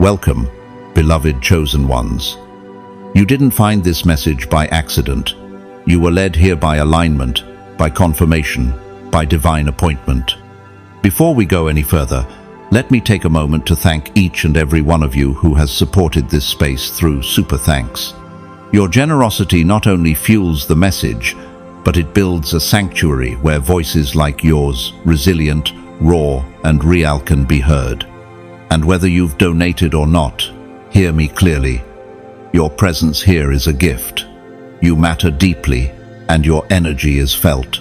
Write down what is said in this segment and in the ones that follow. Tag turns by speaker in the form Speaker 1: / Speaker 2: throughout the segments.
Speaker 1: Welcome, beloved chosen ones. You didn't find this message by accident. You were led here by alignment, by confirmation, by divine appointment. Before we go any further, let me take a moment to thank each and every one of you who has supported this space through super thanks. Your generosity not only fuels the message, but it builds a sanctuary where voices like yours, resilient, raw, and real, can be heard. And whether you've donated or not, hear me clearly. Your presence here is a gift. You matter deeply, and your energy is felt.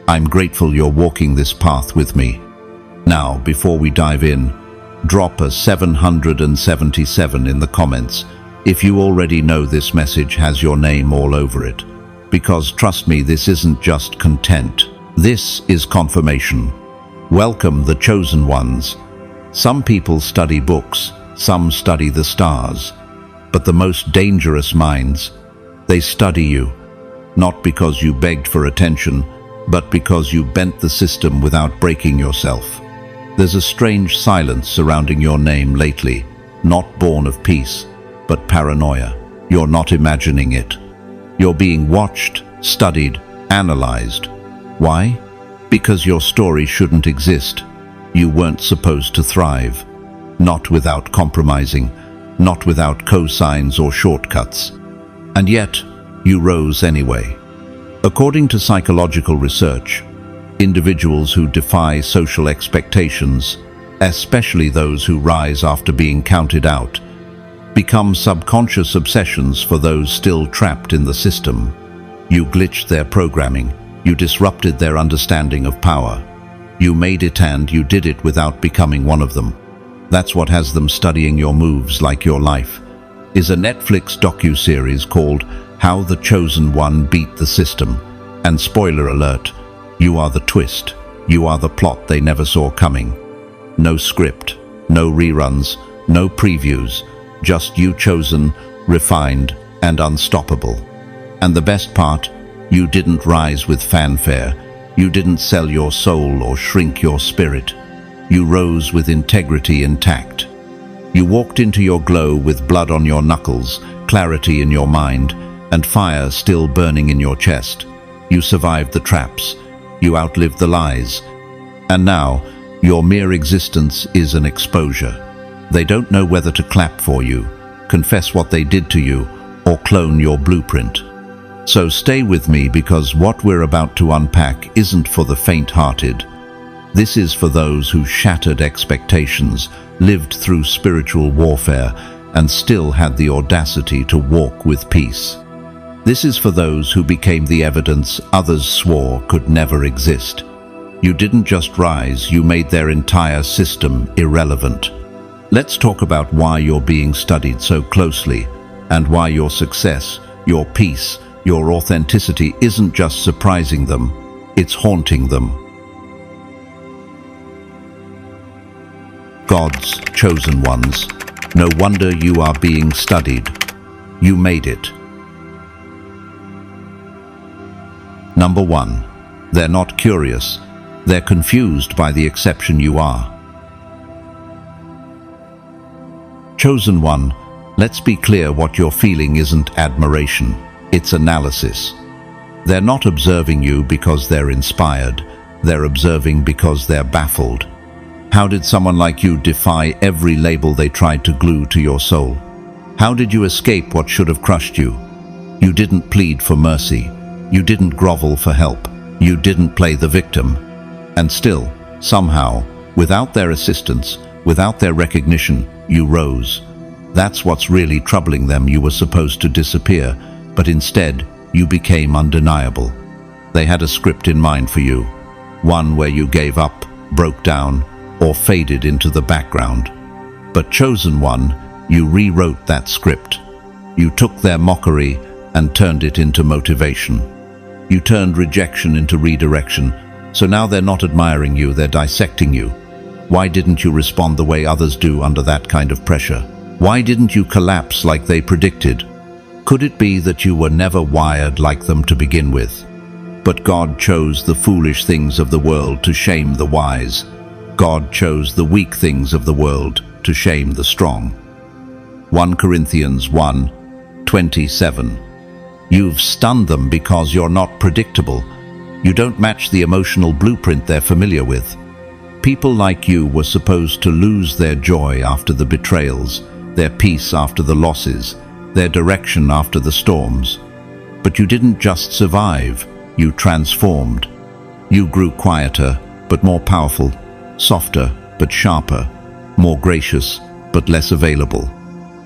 Speaker 1: I'm grateful you're walking this path with me. Now, before we dive in, drop a 777 in the comments if you already know this message has your name all over it. Because trust me, this isn't just content. This is confirmation. Welcome, the chosen ones. Some people study books, some study the stars. But the most dangerous minds, they study you. Not because you begged for attention, but because you bent the system without breaking yourself. There's a strange silence surrounding your name lately, not born of peace, but paranoia. You're not imagining it. You're being watched, studied, analyzed. Why? Because your story shouldn't exist. You weren't supposed to thrive. Not without compromising, not without cosigns or shortcuts. And yet, you rose anyway. According to psychological research, individuals who defy social expectations, especially those who rise after being counted out, become subconscious obsessions for those still trapped in the system. You glitched their programming, you disrupted their understanding of power. You made it, and you did it without becoming one of them. That's what has them studying your moves like your life. Is a Netflix docu-series called How the Chosen One Beat the System. And spoiler alert, you are the twist. You are the plot they never saw coming. No script, no reruns, no previews. Just you, chosen, refined, and unstoppable. And the best part, you didn't rise with fanfare. You didn't sell your soul or shrink your spirit. You rose with integrity intact. You walked into your glow with blood on your knuckles, clarity in your mind, and fire still burning in your chest. You survived the traps. You outlived the lies. And now, your mere existence is an exposure. They don't know whether to clap for you, confess what they did to you, or clone your blueprint. So stay with me, because what we're about to unpack isn't for the faint-hearted. This is for those who shattered expectations, lived through spiritual warfare, and still had the audacity to walk with peace. This is for those who became the evidence others swore could never exist. You didn't just rise, you made their entire system irrelevant. Let's talk about why you're being studied so closely, and why your success, your peace, your authenticity isn't just surprising them, it's haunting them. God's chosen ones, no wonder you are being studied. You made it. Number 1, they're not curious, they're confused by the exception you are. Chosen one, let's be clear, what you're feeling isn't admiration, it's analysis. They're not observing you because they're inspired, they're observing because they're baffled. How did someone like you defy every label they tried to glue to your soul? How did you escape what should have crushed you? You didn't plead for mercy, you didn't grovel for help, you didn't play the victim. And still, somehow, without their assistance, without their recognition, you rose. That's what's really troubling them. You were supposed to disappear, but instead, you became undeniable. They had a script in mind for you, one where you gave up, broke down, or faded into the background. But chosen one, you rewrote that script. You took their mockery and turned it into motivation. You turned rejection into redirection, so now they're not admiring you, they're dissecting you. Why didn't you respond the way others do under that kind of pressure? Why didn't you collapse like they predicted? Could it be that you were never wired like them to begin with? But God chose the foolish things of the world to shame the wise. God chose the weak things of the world to shame the strong. 1 Corinthians 1:27. You've stunned them because you're not predictable. You don't match the emotional blueprint they're familiar with. People like you were supposed to lose their joy after the betrayals, their peace after the losses, their direction after the storms. But you didn't just survive, you transformed. You grew quieter, but more powerful, softer, but sharper, more gracious, but less available.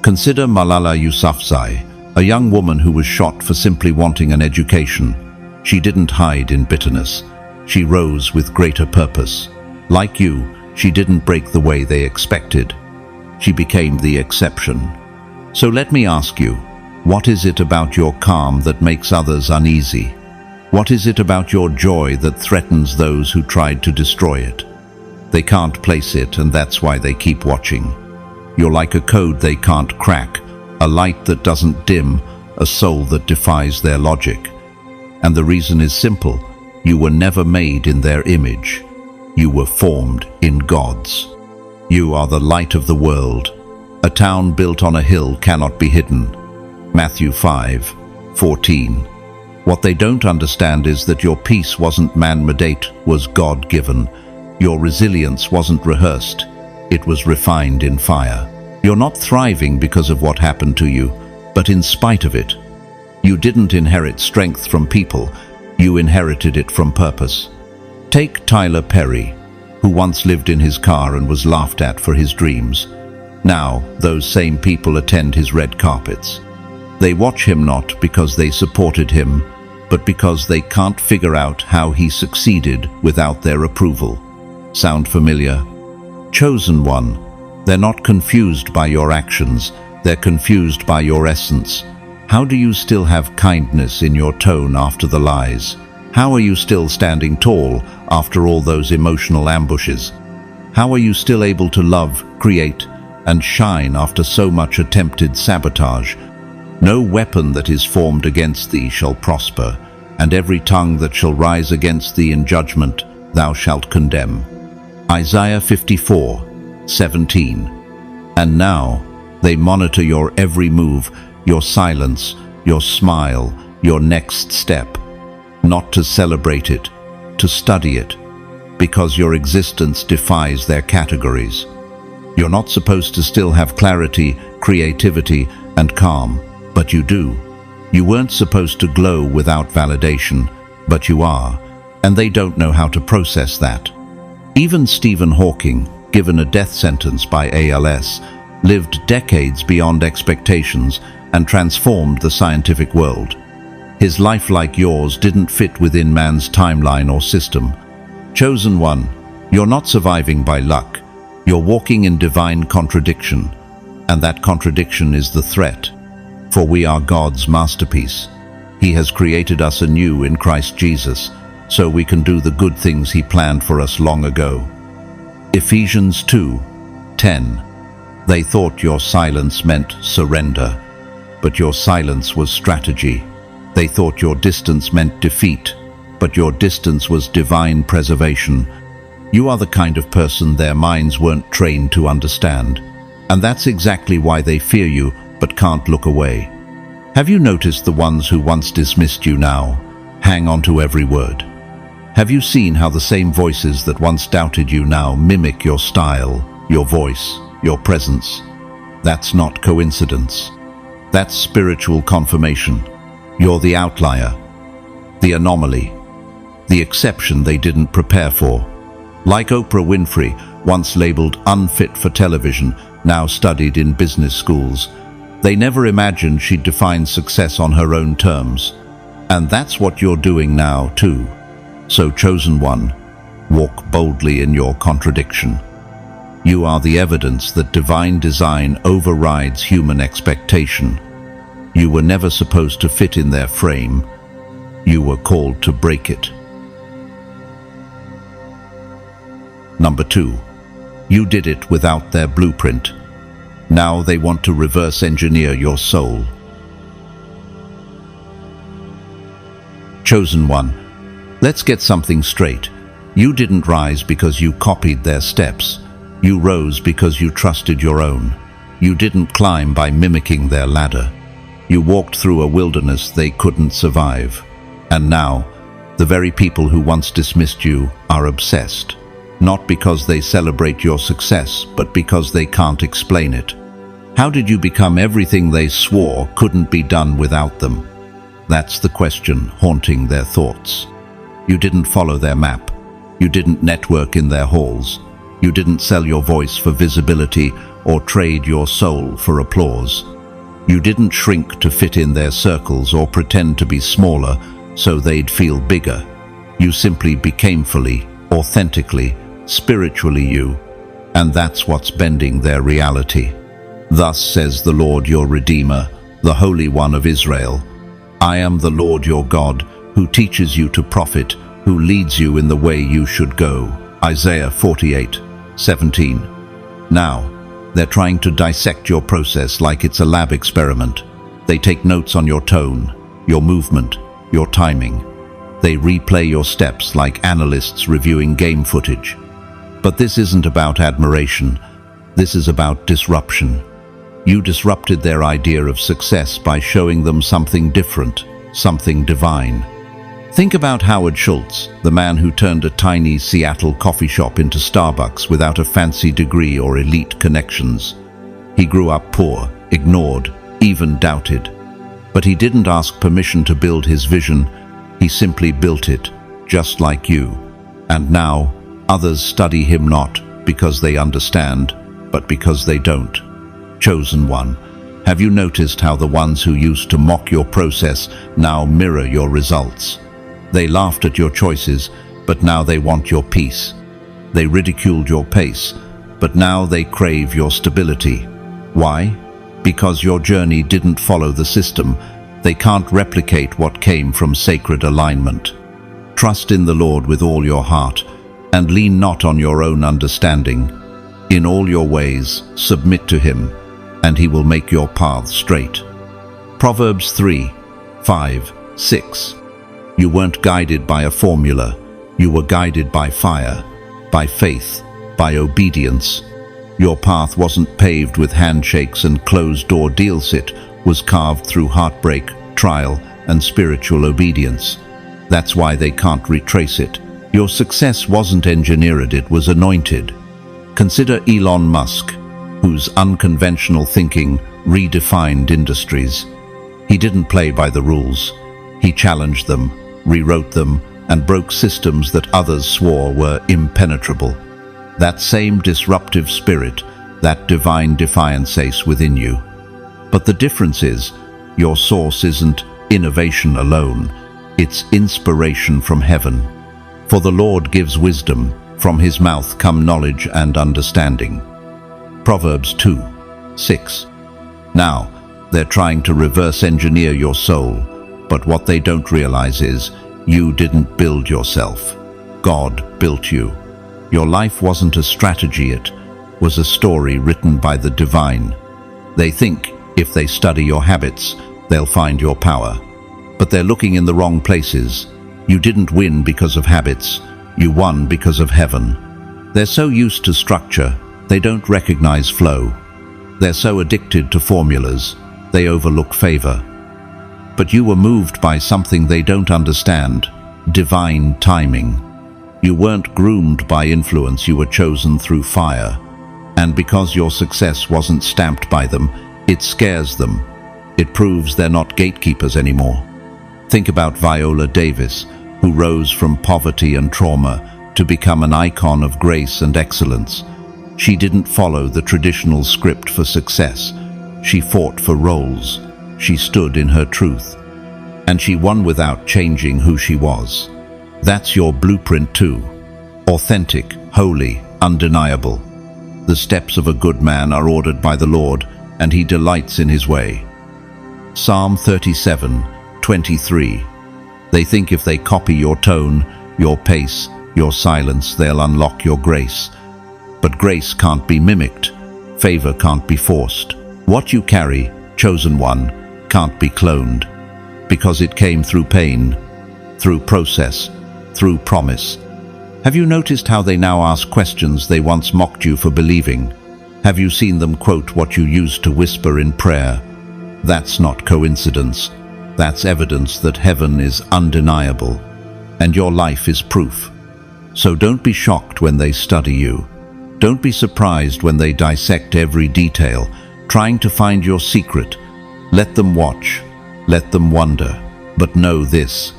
Speaker 1: Consider Malala Yousafzai, a young woman who was shot for simply wanting an education. She didn't hide in bitterness. She rose with greater purpose. Like you, she didn't break the way they expected. She became the exception. So let me ask you, what is it about your calm that makes others uneasy? What is it about your joy that threatens those who tried to destroy it? They can't place it, and that's why they keep watching. You're like a code they can't crack, a light that doesn't dim, a soul that defies their logic. And the reason is simple. You were never made in their image. You were formed in God's. You are the light of the world. A town built on a hill cannot be hidden. Matthew 5:14. What they don't understand is that your peace wasn't man-made, it was God-given. Your resilience wasn't rehearsed. It was refined in fire. You're not thriving because of what happened to you, but in spite of it. You didn't inherit strength from people, you inherited it from purpose. Take Tyler Perry, who once lived in his car and was laughed at for his dreams. Now, those same people attend his red carpets. They watch him not because they supported him, but because they can't figure out how he succeeded without their approval. Sound familiar? Chosen one. They're not confused by your actions, they're confused by your essence. How do you still have kindness in your tone after the lies? How are you still standing tall after all those emotional ambushes? How are you still able to love, create, and shine after so much attempted sabotage? No weapon that is formed against thee shall prosper, and every tongue that shall rise against thee in judgment thou shalt condemn. Isaiah 54:17. And now they monitor your every move, your silence, your smile, your next step, not to celebrate it, to study it, because your existence defies their categories. You're not supposed to still have clarity, creativity, and calm, but you do. You weren't supposed to glow without validation, but you are, and they don't know how to process that. Even Stephen Hawking, given a death sentence by ALS, lived decades beyond expectations and transformed the scientific world. His life, like yours, didn't fit within man's timeline or system. Chosen one, you're not surviving by luck. You're walking in divine contradiction, and that contradiction is the threat. For we are God's masterpiece. He has created us anew in Christ Jesus, so we can do the good things He planned for us long ago. Ephesians 2:10. They thought your silence meant surrender, but your silence was strategy. They thought your distance meant defeat, but your distance was divine preservation. You are the kind of person their minds weren't trained to understand, and that's exactly why they fear you but can't look away. Have you noticed the ones who once dismissed you now hang on to every word? Have you seen how the same voices that once doubted you now mimic your style, your voice, your presence? That's not coincidence. That's spiritual confirmation. You're the outlier, the anomaly, the exception they didn't prepare for. Like Oprah Winfrey, once labeled unfit for television, now studied in business schools. They never imagined she'd define success on her own terms. And that's what you're doing now, too. So, chosen one, walk boldly in your contradiction. You are the evidence that divine design overrides human expectation. You were never supposed to fit in their frame. You were called to break it. Number 2. You did it without their blueprint. Now they want to reverse engineer your soul. Chosen one, let's get something straight. You didn't rise because you copied their steps. You rose because you trusted your own. You didn't climb by mimicking their ladder. You walked through a wilderness they couldn't survive. And now, the very people who once dismissed you are obsessed. Not because they celebrate your success, but because they can't explain it. How did you become everything they swore couldn't be done without them? That's the question haunting their thoughts. You didn't follow their map. You didn't network in their halls. You didn't sell your voice for visibility or trade your soul for applause. You didn't shrink to fit in their circles or pretend to be smaller so they'd feel bigger. You simply became fully, authentically, spiritually you, and that's what's bending their reality. Thus says the Lord your Redeemer, the Holy One of Israel, I am the Lord your God, who teaches you to profit, who leads you in the way you should go. Isaiah 48:17. Now, they're trying to dissect your process like it's a lab experiment. They take notes on your tone, your movement, your timing. They replay your steps like analysts reviewing game footage. But this isn't about admiration. This is about disruption. You disrupted their idea of success by showing them something different, something divine. Think about Howard Schultz, the man who turned a tiny Seattle coffee shop into Starbucks without a fancy degree or elite connections. He grew up poor, ignored, even doubted. But he didn't ask permission to build his vision. He simply built it, just like you. And now, others study him not because they understand, but because they don't. Chosen one, have you noticed how the ones who used to mock your process now mirror your results? They laughed at your choices, but now they want your peace. They ridiculed your pace, but now they crave your stability. Why? Because your journey didn't follow the system. They can't replicate what came from sacred alignment. Trust in the Lord with all your heart, and lean not on your own understanding. In all your ways, submit to him, and he will make your path straight. Proverbs 3:5-6. You weren't guided by a formula. You were guided by fire, by faith, by obedience. Your path wasn't paved with handshakes and closed-door deals. It was carved through heartbreak, trial, and spiritual obedience. That's why they can't retrace it. Your success wasn't engineered, it was anointed. Consider Elon Musk, whose unconventional thinking redefined industries. He didn't play by the rules. He challenged them, rewrote them, and broke systems that others swore were impenetrable. That same disruptive spirit, that divine defiance is within you. But the difference is, your source isn't innovation alone, it's inspiration from heaven. For the Lord gives wisdom, from his mouth come knowledge and understanding. Proverbs 2:6. Now, they're trying to reverse engineer your soul, but what they don't realize is, you didn't build yourself. God built you. Your life wasn't a strategy, it was a story written by the divine. They think if they study your habits, they'll find your power. But they're looking in the wrong places. You didn't win because of habits. You won because of heaven. They're so used to structure, they don't recognize flow. They're so addicted to formulas, they overlook favor. But you were moved by something they don't understand, divine timing. You weren't groomed by influence, you were chosen through fire. And because your success wasn't stamped by them, it scares them. It proves they're not gatekeepers anymore. Think about Viola Davis, who rose from poverty and trauma to become an icon of grace and excellence. She didn't follow the traditional script for success. She fought for roles. She stood in her truth. And she won without changing who she was. That's your blueprint too. Authentic, holy, undeniable. The steps of a good man are ordered by the Lord, and he delights in his way. Psalm 37:23. They think if they copy your tone, your pace, your silence, they'll unlock your grace. But grace can't be mimicked. Favor can't be forced. What you carry, chosen one, can't be cloned. Because it came through pain, through process, through promise. Have you noticed how they now ask questions they once mocked you for believing? Have you seen them quote what you used to whisper in prayer? That's not coincidence. That's evidence that heaven is undeniable, and your life is proof. So don't be shocked when they study you. Don't be surprised when they dissect every detail, trying to find your secret. Let them watch, let them wonder, but know this: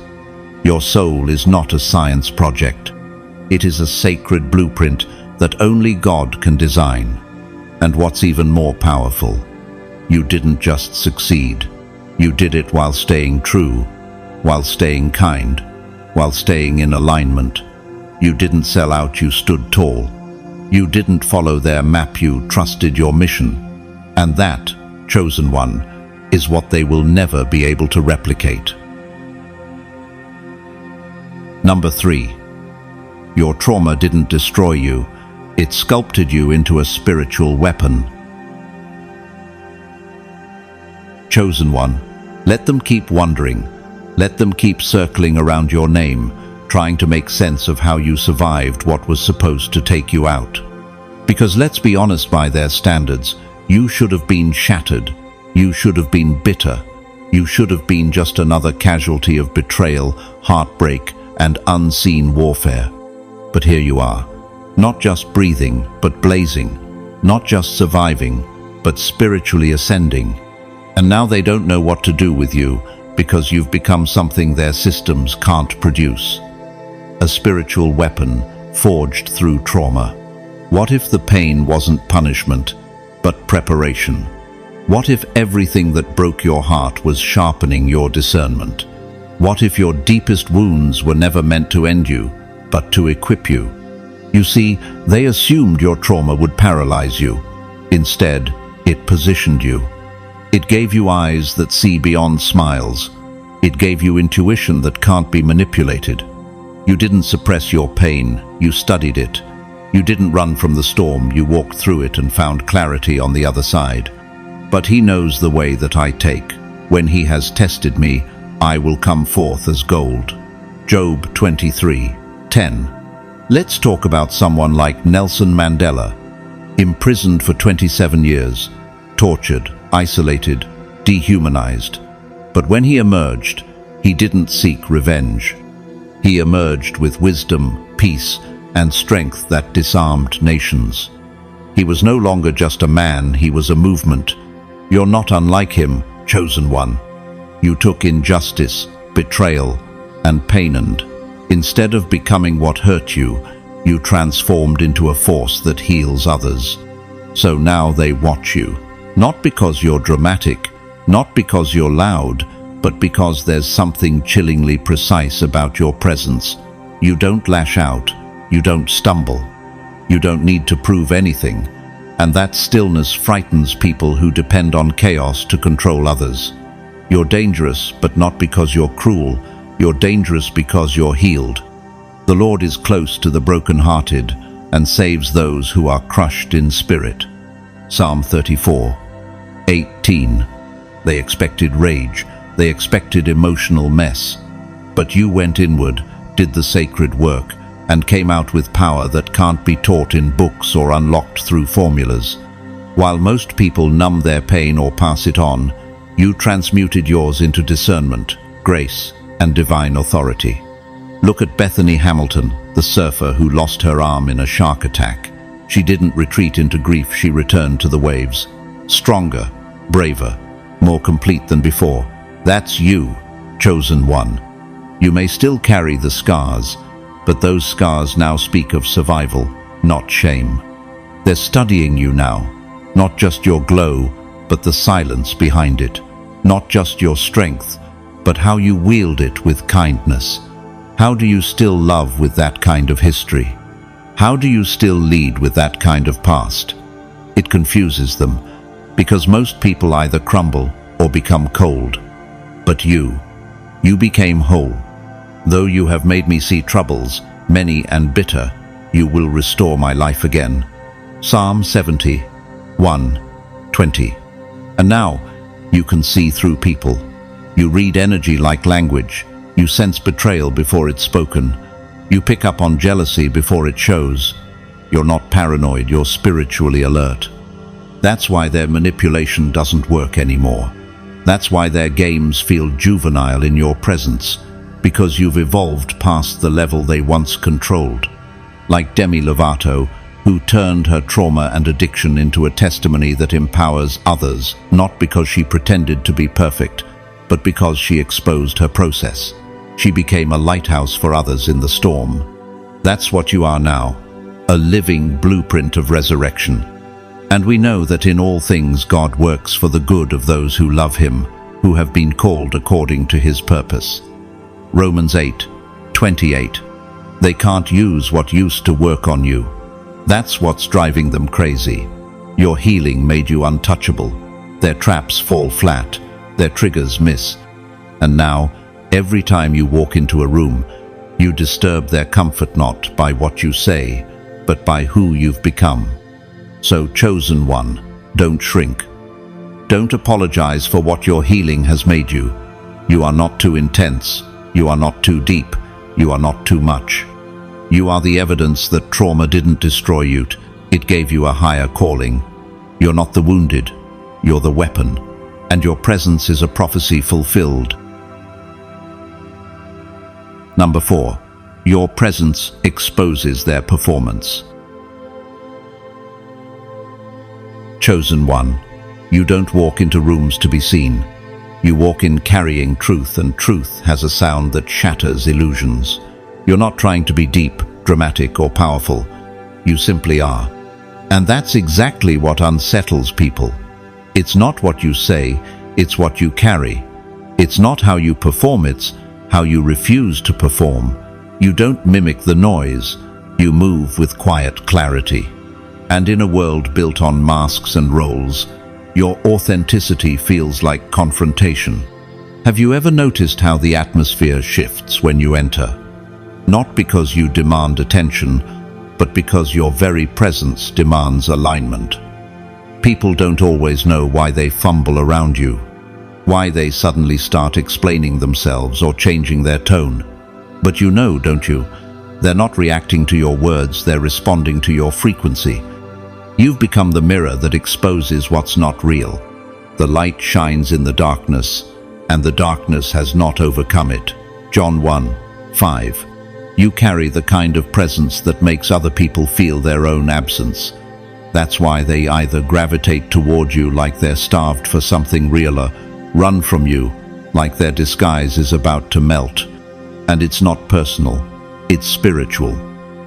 Speaker 1: your soul is not a science project. It is a sacred blueprint that only God can design. And what's even more powerful, you didn't just succeed. You did it while staying true, while staying kind, while staying in alignment. You didn't sell out, you stood tall. You didn't follow their map, you trusted your mission. And that, chosen one, is what they will never be able to replicate. Number 3. Your trauma didn't destroy you. It sculpted you into a spiritual weapon. Chosen one, let them keep wondering. Let them keep circling around your name, trying to make sense of how you survived what was supposed to take you out. Because let's be honest, by their standards, you should have been shattered. You should have been bitter. You should have been just another casualty of betrayal, heartbreak, and unseen warfare. But here you are, not just breathing, but blazing, not just surviving, but spiritually ascending. And now they don't know what to do with you because you've become something their systems can't produce. A spiritual weapon forged through trauma. What if the pain wasn't punishment, but preparation? What if everything that broke your heart was sharpening your discernment? What if your deepest wounds were never meant to end you, but to equip you? You see, they assumed your trauma would paralyze you. Instead, it positioned you. It gave you eyes that see beyond smiles. It gave you intuition that can't be manipulated. You didn't suppress your pain, you studied it. You didn't run from the storm, you walked through it and found clarity on the other side. But he knows the way that I take. When he has tested me, I will come forth as gold. Job 23:10. Let's talk about someone like Nelson Mandela. Imprisoned for 27 years, tortured, isolated, dehumanized. But when he emerged, he didn't seek revenge. He emerged with wisdom, peace, and strength that disarmed nations. He was no longer just a man, he was a movement. You're not unlike him, chosen one. You took injustice, betrayal, and pain, and instead of becoming what hurt you, you transformed into a force that heals others. So now they watch you, not because you're dramatic, not because you're loud, but because there's something chillingly precise about your presence. You don't lash out, you don't stumble, you don't need to prove anything, and that stillness frightens people who depend on chaos to control others. You're dangerous, but not because you're cruel. You're dangerous because you're healed. The Lord is close to the brokenhearted and saves those who are crushed in spirit. Psalm 34:18. They expected rage, they expected emotional mess. But you went inward, did the sacred work, and came out with power that can't be taught in books or unlocked through formulas. While most people numb their pain or pass it on, you transmuted yours into discernment, grace, and divine authority. Look at Bethany Hamilton, the surfer who lost her arm in a shark attack. She didn't retreat into grief, she returned to the waves. Stronger, braver, more complete than before. That's you, chosen one. You may still carry the scars, but those scars now speak of survival, not shame. They're studying you now, not just your glow, but the silence behind it. Not just your strength, but how you wield it with kindness. How do you still love with that kind of history? How do you still lead with that kind of past? It confuses them, because most people either crumble or become cold. But you became whole. Though you have made me see troubles, many and bitter, you will restore my life again. Psalm 71:20. And now, you can see through people. You read energy like language. You sense betrayal before it's spoken. You pick up on jealousy before it shows. You're not paranoid, you're spiritually alert. That's why their manipulation doesn't work anymore. That's why their games feel juvenile in your presence, because you've evolved past the level they once controlled. Like Demi Lovato, who turned her trauma and addiction into a testimony that empowers others, not because she pretended to be perfect, but because she exposed her process. She became a lighthouse for others in the storm. That's what you are now, a living blueprint of resurrection. And we know that in all things God works for the good of those who love Him, who have been called according to His purpose. Romans 8:28. They can't use what used to work on you. That's what's driving them crazy. Your healing made you untouchable. Their traps fall flat, their triggers miss. And now, every time you walk into a room, you disturb their comfort not by what you say, but by who you've become. So, chosen one, don't shrink. Don't apologize for what your healing has made you. You are not too intense. You are not too deep. You are not too much. You are the evidence that trauma didn't destroy you. It gave you a higher calling. You're not the wounded. You're the weapon. And your presence is a prophecy fulfilled. Number 4. Your presence exposes their performance. Chosen one, you don't walk into rooms to be seen. You walk in carrying truth, and truth has a sound that shatters illusions. You're not trying to be deep, dramatic, or powerful. You simply are. And that's exactly what unsettles people. It's not what you say, it's what you carry. It's not how you perform, it's how you refuse to perform. You don't mimic the noise, you move with quiet clarity. And in a world built on masks and roles, your authenticity feels like confrontation. Have you ever noticed how the atmosphere shifts when you enter? Not because you demand attention, but because your very presence demands alignment. People don't always know why they fumble around you, why they suddenly start explaining themselves or changing their tone. But you know, don't you? They're not reacting to your words, they're responding to your frequency. You've become the mirror that exposes what's not real. The light shines in the darkness, and the darkness has not overcome it. John 1:5. You carry the kind of presence that makes other people feel their own absence. That's why they either gravitate toward you like they're starved for something realer, run from you like their disguise is about to melt. And it's not personal, it's spiritual.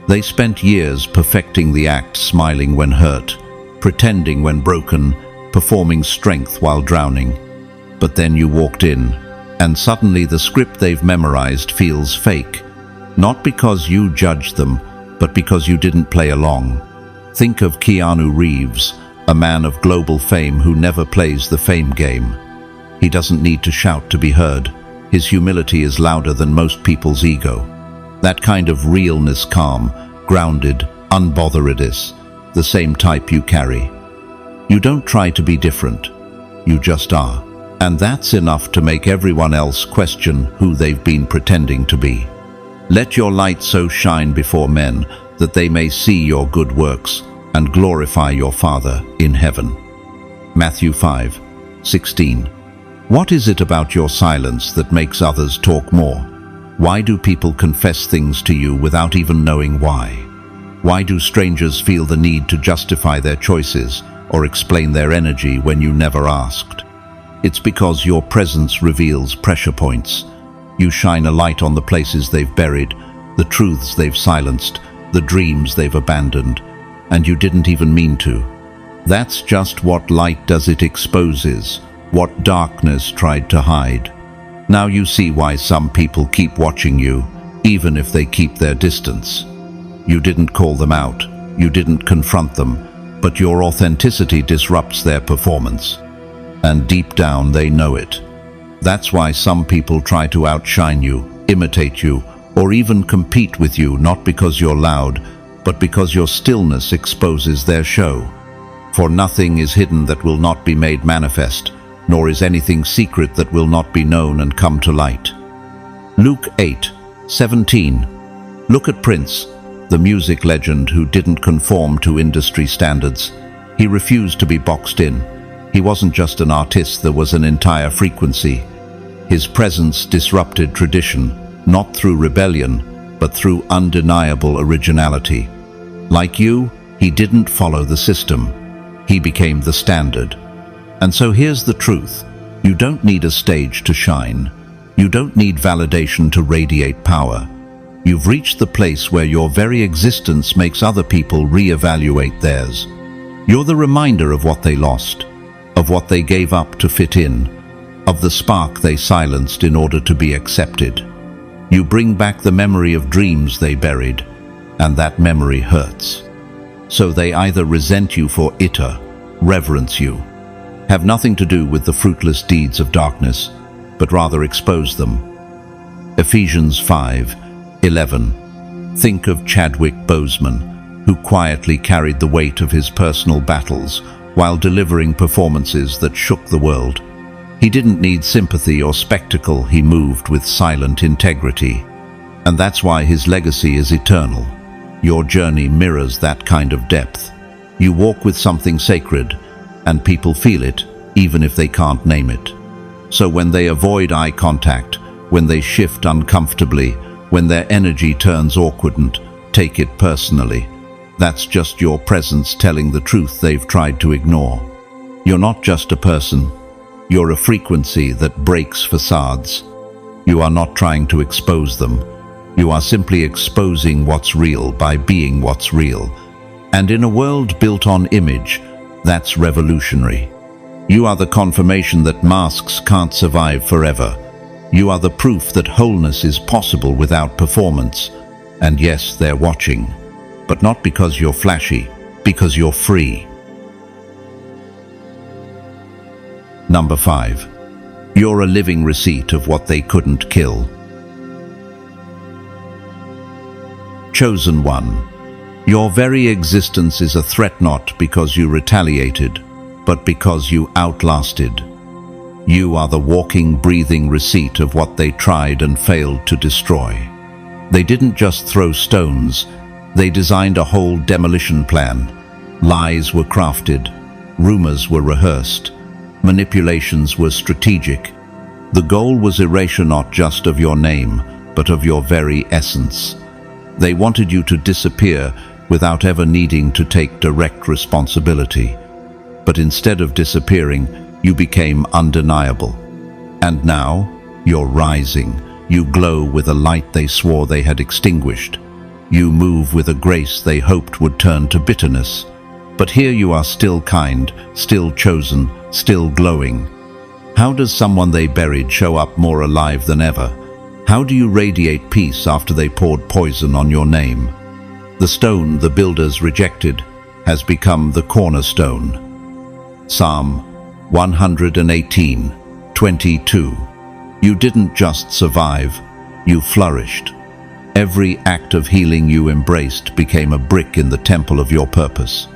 Speaker 1: They spent years perfecting the act, smiling when hurt, pretending when broken, performing strength while drowning. But then you walked in, and suddenly the script they've memorized feels fake. Not because you judged them, but because you didn't play along. Think of Keanu Reeves, a man of global fame who never plays the fame game. He doesn't need to shout to be heard. His humility is louder than most people's ego. That kind of realness, calm, grounded, unbotheredness, the same type you carry. You don't try to be different. You just are. And that's enough to make everyone else question who they've been pretending to be. Let your light so shine before men that they may see your good works and glorify your Father in heaven. Matthew 5:16. What is it about your silence that makes others talk more? Why do people confess things to you without even knowing why? Why do strangers feel the need to justify their choices or explain their energy when you never asked? It's because your presence reveals pressure points. You shine a light on the places they've buried, the truths they've silenced, the dreams they've abandoned, and you didn't even mean to. That's just what light does. It exposes what darkness tried to hide. Now you see why some people keep watching you, even if they keep their distance. You didn't call them out, you didn't confront them, but your authenticity disrupts their performance. And deep down they know it. That's why some people try to outshine you, imitate you, or even compete with you, not because you're loud, but because your stillness exposes their show. For nothing is hidden that will not be made manifest, nor is anything secret that will not be known and come to light. Luke 8:17. Look at Prince, the music legend who didn't conform to industry standards. He refused to be boxed in. He wasn't just an artist, there was an entire frequency. His presence disrupted tradition, not through rebellion, but through undeniable originality. Like you, he didn't follow the system. He became the standard. And so here's the truth. You don't need a stage to shine. You don't need validation to radiate power. You've reached the place where your very existence makes other people re-evaluate theirs. You're the reminder of what they lost, of what they gave up to fit in, of the spark they silenced in order to be accepted. You bring back the memory of dreams they buried, and that memory hurts. So they either resent you for it or reverence you. Have nothing to do with the fruitless deeds of darkness, but rather expose them. Ephesians 5:11. Think of Chadwick Boseman, who quietly carried the weight of his personal battles while delivering performances that shook the world. He didn't need sympathy or spectacle, he moved with silent integrity. And that's why his legacy is eternal. Your journey mirrors that kind of depth. You walk with something sacred, and people feel it, even if they can't name it. So when they avoid eye contact, when they shift uncomfortably, when their energy turns awkward, take it personally. That's just your presence telling the truth they've tried to ignore. You're not just a person. You're a frequency that breaks facades. You are not trying to expose them. You are simply exposing what's real by being what's real. And in a world built on image, that's revolutionary. You are the confirmation that masks can't survive forever. You are the proof that wholeness is possible without performance. And yes, they're watching. But not because you're flashy, because you're free. Number 5. You're a living receipt of what they couldn't kill. Chosen one. Your very existence is a threat not because you retaliated, but because you outlasted. You are the walking, breathing receipt of what they tried and failed to destroy. They didn't just throw stones, they designed a whole demolition plan. Lies were crafted, rumors were rehearsed, manipulations were strategic. The goal was erasure not just of your name, but of your very essence. They wanted you to disappear without ever needing to take direct responsibility. But instead of disappearing, you became undeniable. And now, you're rising. You glow with a light they swore they had extinguished. You move with a grace they hoped would turn to bitterness. But here you are, still kind, still chosen, still glowing. How does someone they buried show up more alive than ever? How do you radiate peace after they poured poison on your name? The stone the builders rejected has become the cornerstone. Psalm 118:22. You didn't just survive, you flourished. Every act of healing you embraced became a brick in the temple of your purpose.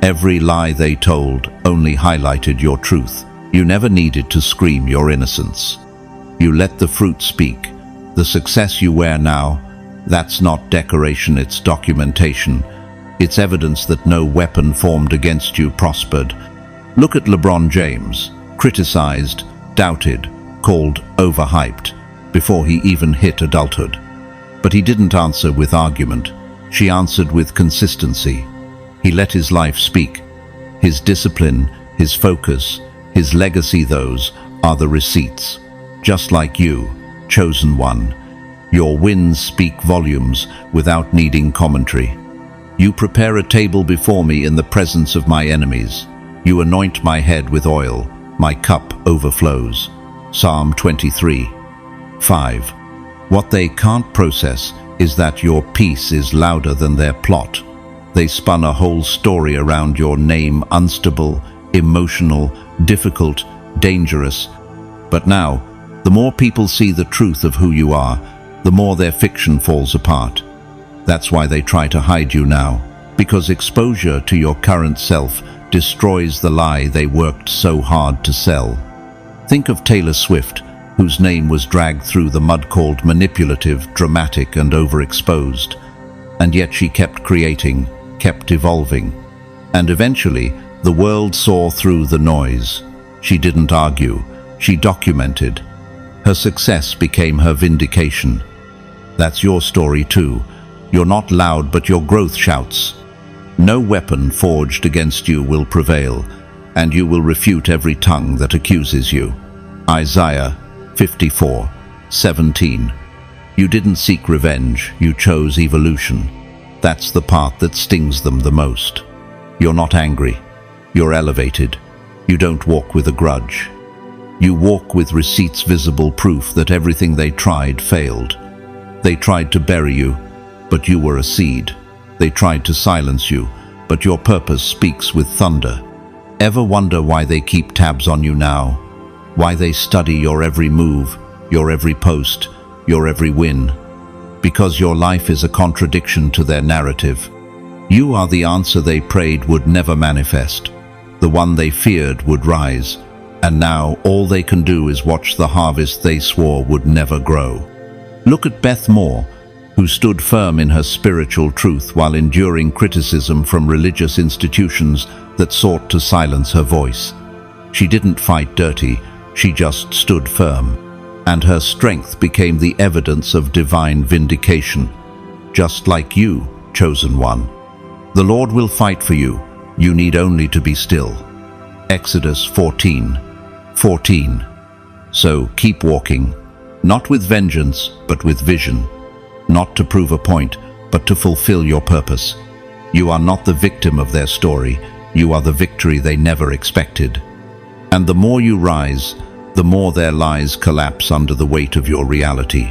Speaker 1: Every lie they told only highlighted your truth. You never needed to scream your innocence. You let the fruit speak. The success you wear now, that's not decoration, it's documentation. It's evidence that no weapon formed against you prospered. Look at LeBron James, criticized, doubted, called overhyped, before he even hit adulthood. But he didn't answer with argument. She answered with consistency. He let his life speak. His discipline, his focus, his legacy, those are the receipts. Just like you, chosen one. Your wins speak volumes without needing commentary. You prepare a table before me in the presence of my enemies. You anoint my head with oil. My cup overflows. Psalm 23:5. What they can't process is that your peace is louder than their plot. They spun a whole story around your name, unstable, emotional, difficult, dangerous. But now, the more people see the truth of who you are, the more their fiction falls apart. That's why they try to hide you now, because exposure to your current self destroys the lie they worked so hard to sell. Think of Taylor Swift, whose name was dragged through the mud, called manipulative, dramatic, and overexposed. And yet she kept creating, kept evolving. And eventually, The world saw through the noise. She didn't argue, she documented. Her success became her vindication. That's your story too. You're not loud, but your growth shouts. No weapon forged against you will prevail, and you will refute every tongue that accuses you. Isaiah 54:17. You didn't seek revenge, you chose evolution. That's the part that stings them the most. You're not angry. You're elevated. You don't walk with a grudge. You walk with receipts, visible proof that everything they tried failed. They tried to bury you, but you were a seed. They tried to silence you, but your purpose speaks with thunder. Ever wonder why they keep tabs on you now? Why they study your every move, your every post, your every win? Because your life is a contradiction to their narrative. You are the answer they prayed would never manifest. The one they feared would rise, and now all they can do is watch the harvest they swore would never grow. Look at Beth Moore, who stood firm in her spiritual truth while enduring criticism from religious institutions that sought to silence her voice. She didn't fight dirty, she just stood firm, and her strength became the evidence of divine vindication. Just like you, chosen one. The Lord will fight for you. You need only to be still. Exodus 14:14. So keep walking, not with vengeance, but with vision. Not to prove a point, but to fulfill your purpose. You are not the victim of their story. You are the victory they never expected. And the more you rise, the more their lies collapse under the weight of your reality.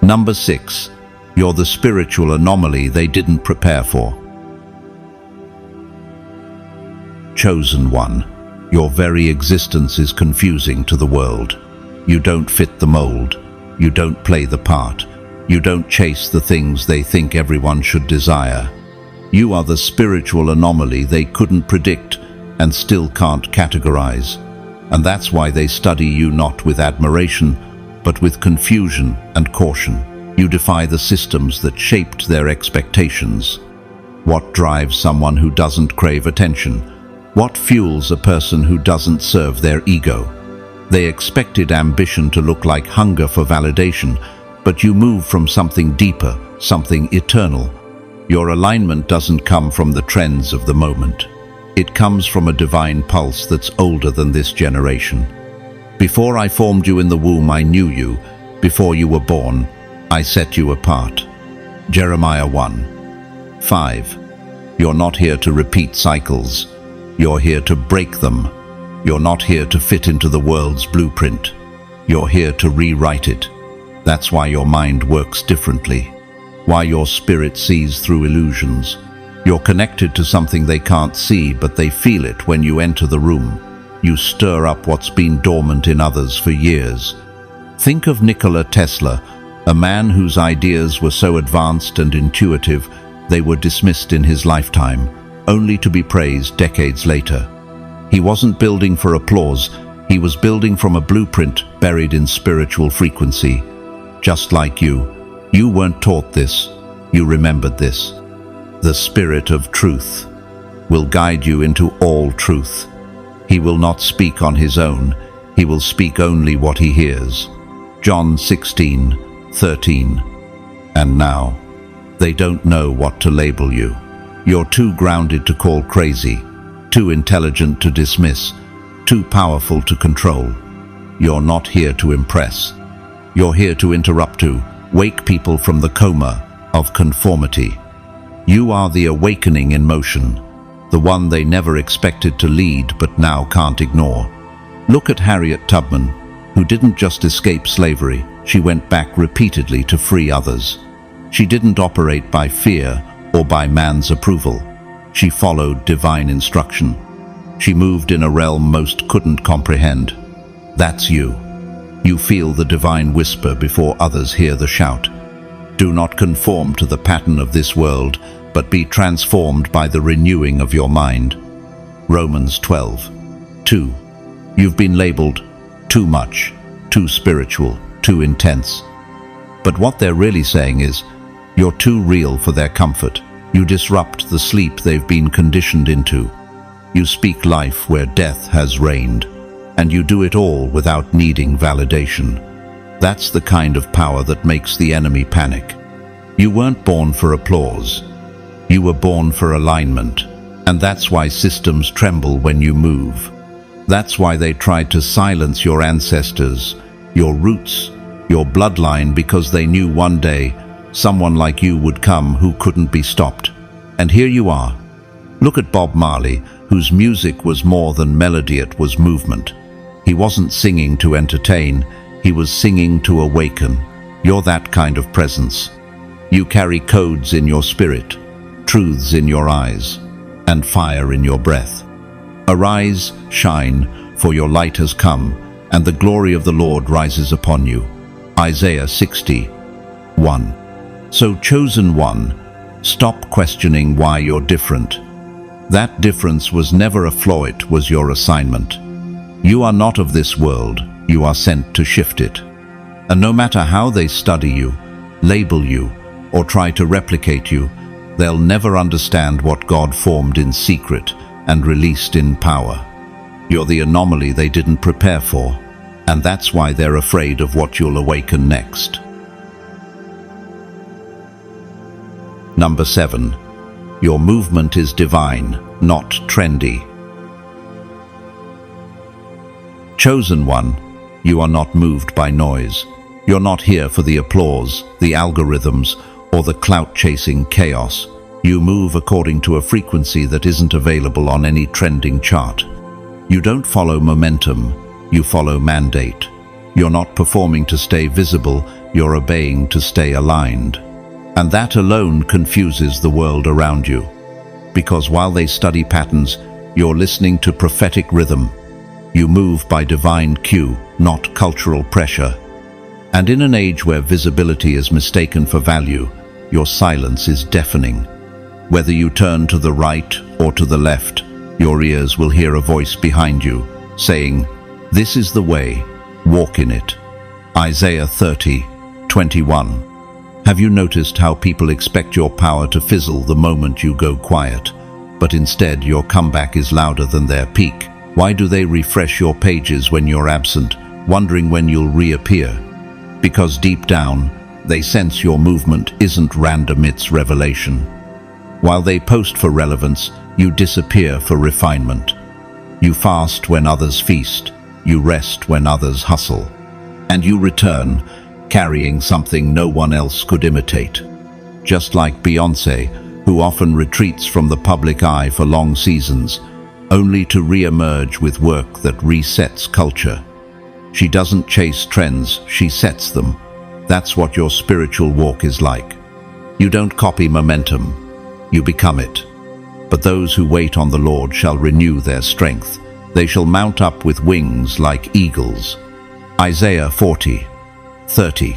Speaker 1: Number 6. You're the spiritual anomaly they didn't prepare for. Chosen one, your very existence is confusing to the world. You don't fit the mold. You don't play the part. You don't chase the things they think everyone should desire. You are the spiritual anomaly they couldn't predict and still can't categorize. And that's why they study you not with admiration, but with confusion and caution. You defy the systems that shaped their expectations. What drives someone who doesn't crave attention? What fuels a person who doesn't serve their ego? They expected ambition to look like hunger for validation, but you move from something deeper, something eternal. Your alignment doesn't come from the trends of the moment. It comes from a divine pulse that's older than this generation. Before I formed you in the womb, I knew you. Before you were born, I set you apart. Jeremiah 1:5. You're not here to repeat cycles. You're here to break them. You're not here to fit into the world's blueprint. You're here to rewrite it. That's why your mind works differently. Why your spirit sees through illusions. You're connected to something they can't see, but they feel it when you enter the room. You stir up what's been dormant in others for years. Think of Nikola Tesla, a man whose ideas were so advanced and intuitive they were dismissed in his lifetime, only to be praised decades later. He wasn't building for applause, he was building from a blueprint buried in spiritual frequency. Just like you weren't taught this, you remembered this. The Spirit of Truth will guide you into all truth. He will not speak on his own, he will speak only what he hears. John 16:13. And now, they don't know what to label you. You're too grounded to call crazy, too intelligent to dismiss, too powerful to control. You're not here to impress. You're here to interrupt, to wake people from the coma of conformity. You are the awakening in motion, the one they never expected to lead but now can't ignore. Look at Harriet Tubman, who didn't just escape slavery, she went back repeatedly to free others. She didn't operate by fear or by man's approval. She followed divine instruction. She moved in a realm most couldn't comprehend. That's you. You feel the divine whisper before others hear the shout. Do not conform to the pattern of this world, but be transformed by the renewing of your mind. Romans 12:2. You've been labeled too much, too spiritual, too intense. But what they're really saying is, you're too real for their comfort. You disrupt the sleep they've been conditioned into. You speak life where death has reigned, and you do it all without needing validation. That's the kind of power that makes the enemy panic. You weren't born for applause. You were born for alignment, and that's why systems tremble when you move. That's why they tried to silence your ancestors, your roots, your bloodline, because they knew one day someone like you would come who couldn't be stopped. And here you are. Look at Bob Marley, whose music was more than melody, it was movement. He wasn't singing to entertain, he was singing to awaken. You're that kind of presence. You carry codes in your spirit, truths in your eyes, and fire in your breath. Arise, shine, for your light has come, and the glory of the Lord rises upon you. Isaiah 60:1. So, chosen one, stop questioning why you're different. That difference was never a flaw, it was your assignment. You are not of this world, you are sent to shift it. And no matter how they study you, label you, or try to replicate you, they'll never understand what God formed in secret and released in power. You're the anomaly they didn't prepare for, and that's why they're afraid of what you'll awaken next. Number 7. Your movement is divine, not trendy. Chosen one, you are not moved by noise. You're not here for the applause, the algorithms, or the clout-chasing chaos. You move according to a frequency that isn't available on any trending chart. You don't follow momentum, you follow mandate. You're not performing to stay visible, you're obeying to stay aligned. And that alone confuses the world around you. Because while they study patterns, you're listening to prophetic rhythm. You move by divine cue, not cultural pressure. And in an age where visibility is mistaken for value, your silence is deafening. Whether you turn to the right or to the left, your ears will hear a voice behind you, saying, "This is the way, walk in it." Isaiah 30:21. Have you noticed how people expect your power to fizzle the moment you go quiet, but instead your comeback is louder than their peak? Why do they refresh your pages when you're absent, wondering when you'll reappear? Because deep down, they sense your movement isn't random, it's revelation. While they post for relevance, you disappear for refinement. You fast when others feast, you rest when others hustle, and you return carrying something no one else could imitate. Just like Beyoncé, who often retreats from the public eye for long seasons, only to re-emerge with work that resets culture. She doesn't chase trends, she sets them. That's what your spiritual walk is like. You don't copy momentum, you become it. But those who wait on the Lord shall renew their strength. They shall mount up with wings like eagles. Isaiah 40:30.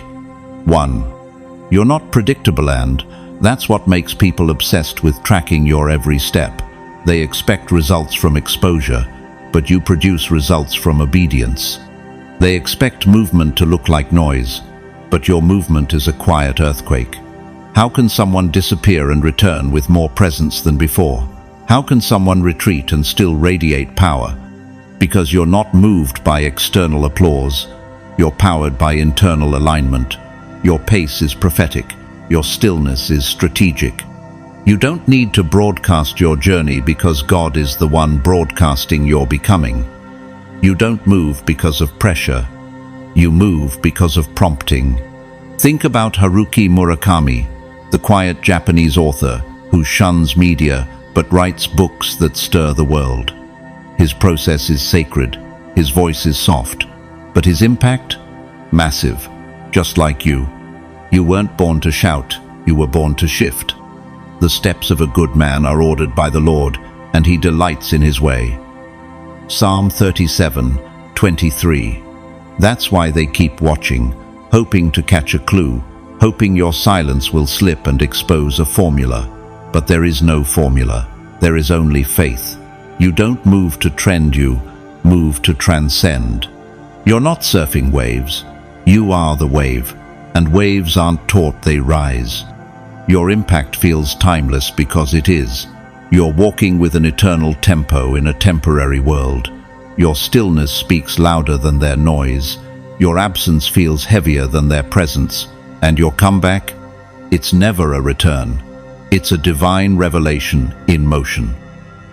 Speaker 1: You're not predictable, and that's what makes people obsessed with tracking your every step. They expect results from exposure, but you produce results from obedience. They expect movement to look like noise, but your movement is a quiet earthquake. How can someone disappear and return with more presence than before? How can someone retreat and still radiate power? Because you're not moved by external applause. You're powered by internal alignment. Your pace is prophetic. Your stillness is strategic. You don't need to broadcast your journey because God is the one broadcasting your becoming. You don't move because of pressure. You move because of prompting. Think about Haruki Murakami, the quiet Japanese author who shuns media but writes books that stir the world. His process is sacred, his voice is soft, but his impact? Massive, just like you. You weren't born to shout, you were born to shift. The steps of a good man are ordered by the Lord, and he delights in his way. Psalm 37:23. That's why they keep watching, hoping to catch a clue, hoping your silence will slip and expose a formula. But there is no formula, there is only faith. You don't move to trend, you move to transcend. You're not surfing waves, you are the wave, and waves aren't taught, they rise. Your impact feels timeless because it is. You're walking with an eternal tempo in a temporary world. Your stillness speaks louder than their noise. Your absence feels heavier than their presence. And your comeback? It's never a return. It's a divine revelation in motion.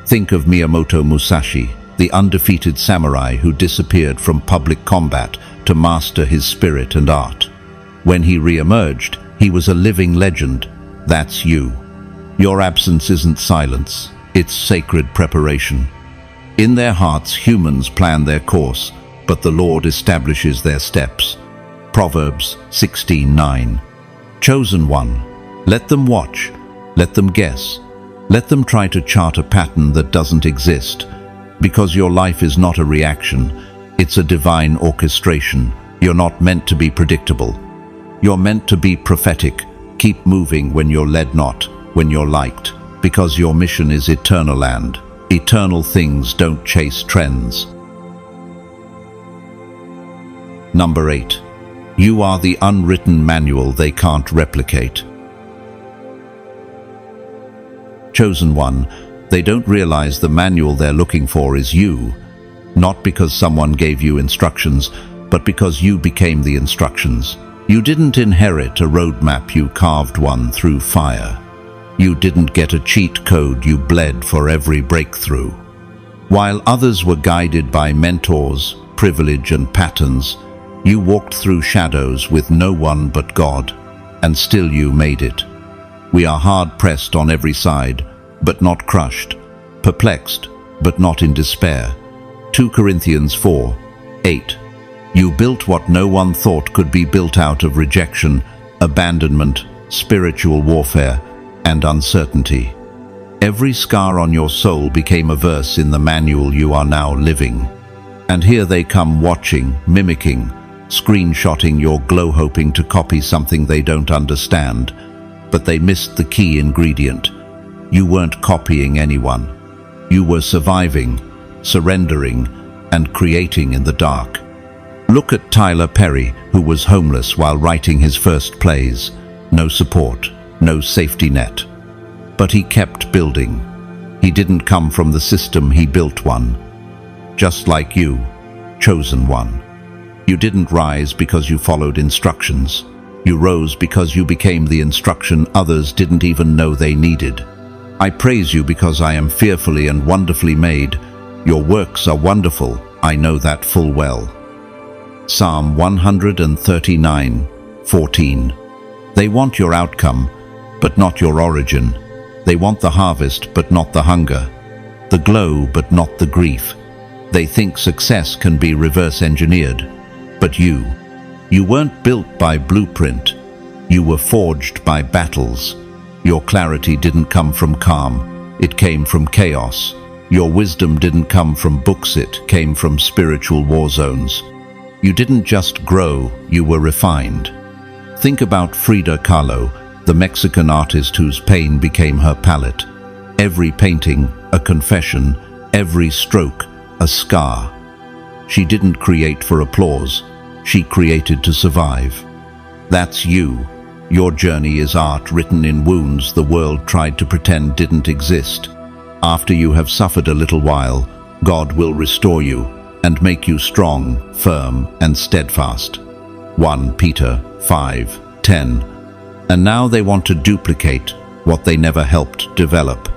Speaker 1: Think of Miyamoto Musashi, the undefeated samurai who disappeared from public combat to master his spirit and art. When he re-emerged, he was a living legend. That's you. Your absence isn't silence, it's sacred preparation. In their hearts, humans plan their course, but the Lord establishes their steps. Proverbs 16:9. Chosen one, let them watch, let them guess, let them try to chart a pattern that doesn't exist. Because your life is not a reaction, it's a divine orchestration. You're not meant to be predictable. You're meant to be prophetic. Keep moving when you're led, not when you're liked, because your mission is eternal and eternal things don't chase trends. Number 8. You are the unwritten manual they can't replicate. Chosen one, they don't realize the manual they're looking for is you, not because someone gave you instructions, but because you became the instructions. You didn't inherit a roadmap, you carved one through fire. You didn't get a cheat code, you bled for every breakthrough. While others were guided by mentors, privilege and patterns, you walked through shadows with no one but God, and still you made it. We are hard-pressed on every side, but not crushed, perplexed, but not in despair. 2 Corinthians 4:8. You built what no one thought could be built out of rejection, abandonment, spiritual warfare, and uncertainty. Every scar on your soul became a verse in the manual you are now living. And here they come watching, mimicking, screenshotting your glow, hoping to copy something they don't understand. But they missed the key ingredient. You weren't copying anyone. You were surviving, surrendering, and creating in the dark. Look at Tyler Perry, who was homeless while writing his first plays. No support, no safety net. But he kept building. He didn't come from the system, he built one. Just like you, chosen one. You didn't rise because you followed instructions. You rose because you became the instruction others didn't even know they needed. I praise you because I am fearfully and wonderfully made. Your works are wonderful, I know that full well. Psalm 139:14. They want your outcome, but not your origin. They want the harvest, but not the hunger. The glow, but not the grief. They think success can be reverse engineered. But you weren't built by blueprint. You were forged by battles. Your clarity didn't come from calm, it came from chaos. Your wisdom didn't come from books, it came from spiritual war zones. You didn't just grow, you were refined. Think about Frida Kahlo, the Mexican artist whose pain became her palette. Every painting, a confession, every stroke, a scar. She didn't create for applause, she created to survive. That's you. Your journey is art written in wounds the world tried to pretend didn't exist. After you have suffered a little while, God will restore you and make you strong, firm, and steadfast. 1 Peter 5:10. And now they want to duplicate what they never helped develop.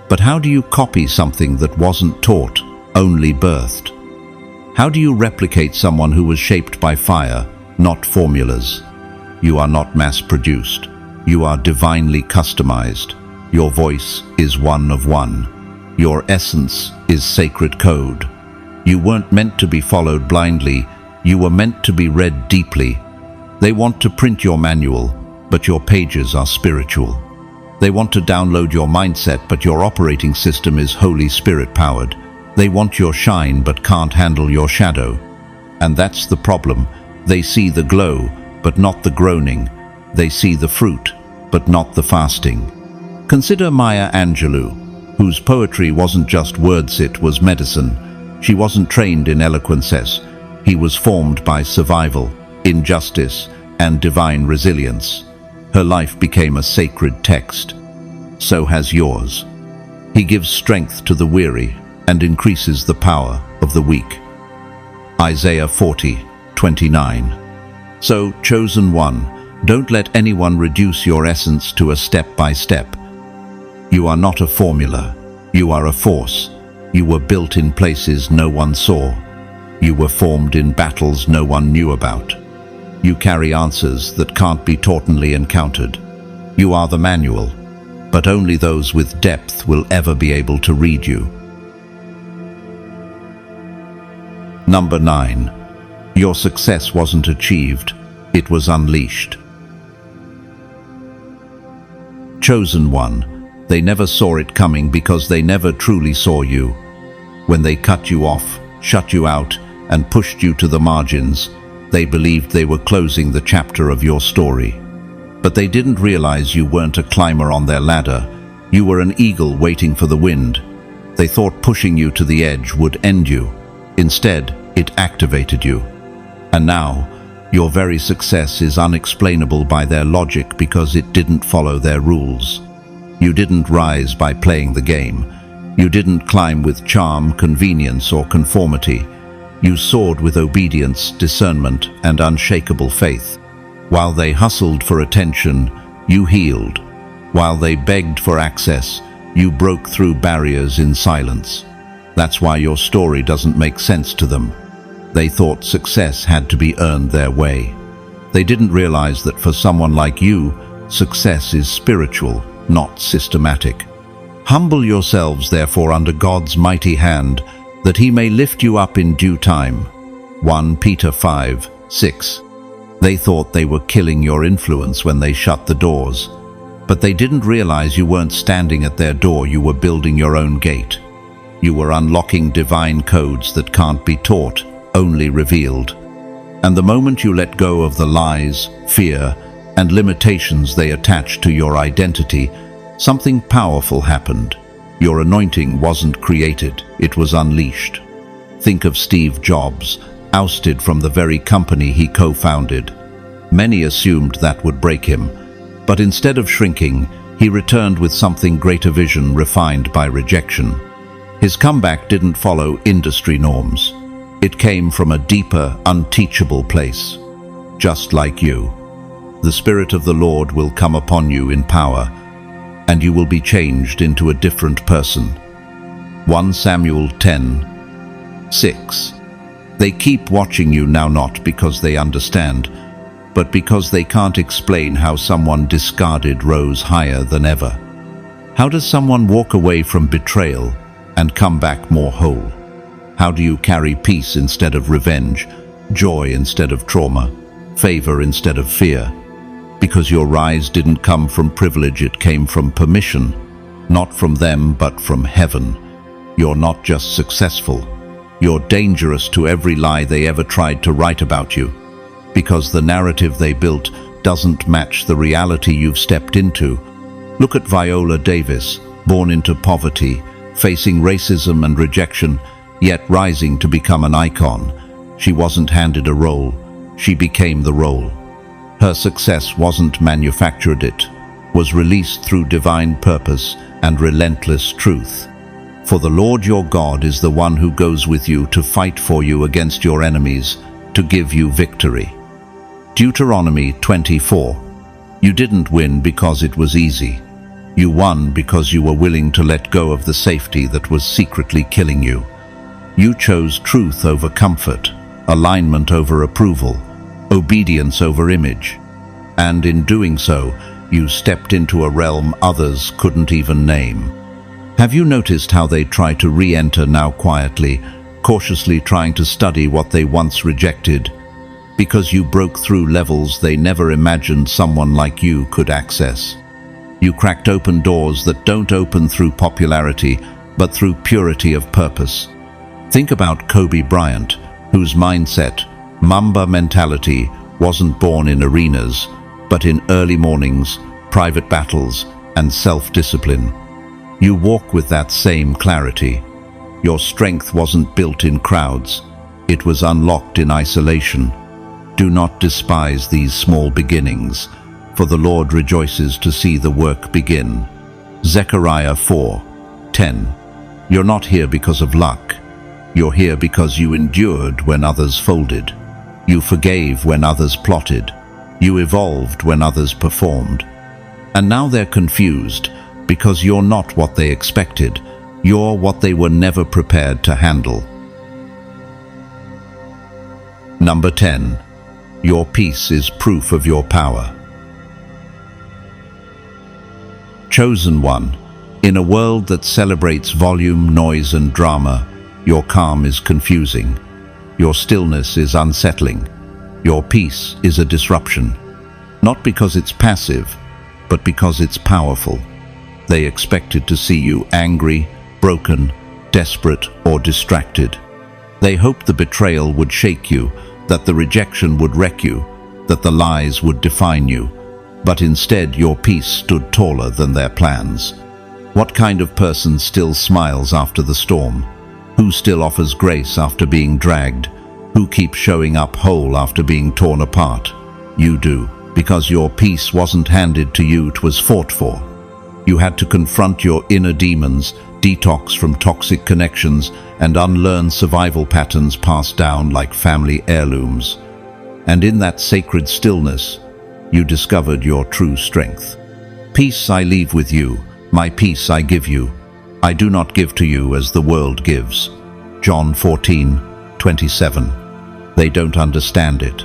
Speaker 1: But how do you copy something that wasn't taught, only birthed? How do you replicate someone who was shaped by fire, not formulas? You are not mass-produced. You are divinely customized. Your voice is one of one. Your essence is sacred code. You weren't meant to be followed blindly. You were meant to be read deeply. They want to print your manual, but your pages are spiritual. They want to download your mindset, but your operating system is Holy Spirit-powered. They want your shine, but can't handle your shadow. And that's the problem. They see the glow, but not the groaning. They see the fruit, but not the fasting. Consider Maya Angelou, whose poetry wasn't just words, it was medicine. She wasn't trained in eloquence. He was formed by survival, injustice, and divine resilience. Her life became a sacred text. So has yours. He gives strength to the weary and increases the power of the weak. Isaiah 40:29. So, chosen one, don't let anyone reduce your essence to a step-by-step. You are not a formula. You are a force. You were built in places no one saw. You were formed in battles no one knew about. You carry answers that can't be taught-only encountered. You are the manual, but only those with depth will ever be able to read you. Number 9. Your success wasn't achieved, it was unleashed. Chosen one, they never saw it coming because they never truly saw you. When they cut you off, shut you out, and pushed you to the margins, they believed they were closing the chapter of your story. But they didn't realize you weren't a climber on their ladder. You were an eagle waiting for the wind. They thought pushing you to the edge would end you. Instead, it activated you. And now, your very success is unexplainable by their logic because it didn't follow their rules. You didn't rise by playing the game. You didn't climb with charm, convenience, or conformity. You soared with obedience, discernment, and unshakable faith. While they hustled for attention, you healed. While they begged for access, you broke through barriers in silence. That's why your story doesn't make sense to them. They thought success had to be earned their way. They didn't realize that for someone like you, success is spiritual, not systematic. Humble yourselves, therefore, under God's mighty hand, that he may lift you up in due time. 1 Peter 5:6. They thought they were killing your influence when they shut the doors. But they didn't realize you weren't standing at their door, you were building your own gate. You were unlocking divine codes that can't be taught, only revealed. And the moment you let go of the lies, fear, and limitations they attached to your identity, something powerful happened. Your anointing wasn't created, it was unleashed. Think of Steve Jobs, ousted from the very company he co-founded. Many assumed that would break him, but instead of shrinking, he returned with something greater, vision refined by rejection. His comeback didn't follow industry norms. It came from a deeper, unteachable place. Just like you. The Spirit of the Lord will come upon you in power, and you will be changed into a different person. 1 Samuel 10:6. They keep watching you now, not because they understand, but because they can't explain how someone discarded rose higher than ever. How does someone walk away from betrayal and come back more whole? How do you carry peace instead of revenge, joy instead of trauma, favor instead of fear? Because your rise didn't come from privilege, it came from permission, not from them but from heaven. You're not just successful, you're dangerous to every lie they ever tried to write about you, because the narrative they built doesn't match the reality you've stepped into. Look at Viola Davis, born into poverty, facing racism and rejection, yet rising to become an icon. She wasn't handed a role, she became the role. Her success wasn't manufactured, it was released through divine purpose and relentless truth. For the Lord your God is the one who goes with you to fight for you against your enemies, to give you victory. Deuteronomy 24. You didn't win because it was easy. You won because you were willing to let go of the safety that was secretly killing you. You chose truth over comfort, alignment over approval, obedience over image. And in doing so, you stepped into a realm others couldn't even name. Have you noticed how they try to re-enter now quietly, cautiously trying to study what they once rejected? Because you broke through levels they never imagined someone like you could access. You cracked open doors that don't open through popularity, but through purity of purpose. Think about Kobe Bryant, whose mindset, Mamba mentality, wasn't born in arenas, but in early mornings, private battles, and self-discipline. You walk with that same clarity. Your strength wasn't built in crowds, it was unlocked in isolation. Do not despise these small beginnings, for the Lord rejoices to see the work begin. Zechariah 4:10. You're not here because of luck. You're here because you endured when others folded. You forgave when others plotted. You evolved when others performed. And now they're confused because you're not what they expected. You're what they were never prepared to handle. Number 10. Your peace is proof of your power. Chosen one, in a world that celebrates volume, noise, and drama, your calm is confusing. Your stillness is unsettling. Your peace is a disruption. Not because it's passive, but because it's powerful. They expected to see you angry, broken, desperate, or distracted. They hoped the betrayal would shake you, that the rejection would wreck you, that the lies would define you. But instead, your peace stood taller than their plans. What kind of person still smiles after the storm? Who still offers grace after being dragged? Who keeps showing up whole after being torn apart? You do, because your peace wasn't handed to you, it was fought for. You had to confront your inner demons, detox from toxic connections, and unlearn survival patterns passed down like family heirlooms. And in that sacred stillness, you discovered your true strength. Peace I leave with you, my peace I give you. I do not give to you as the world gives. John 14:27. They don't understand it.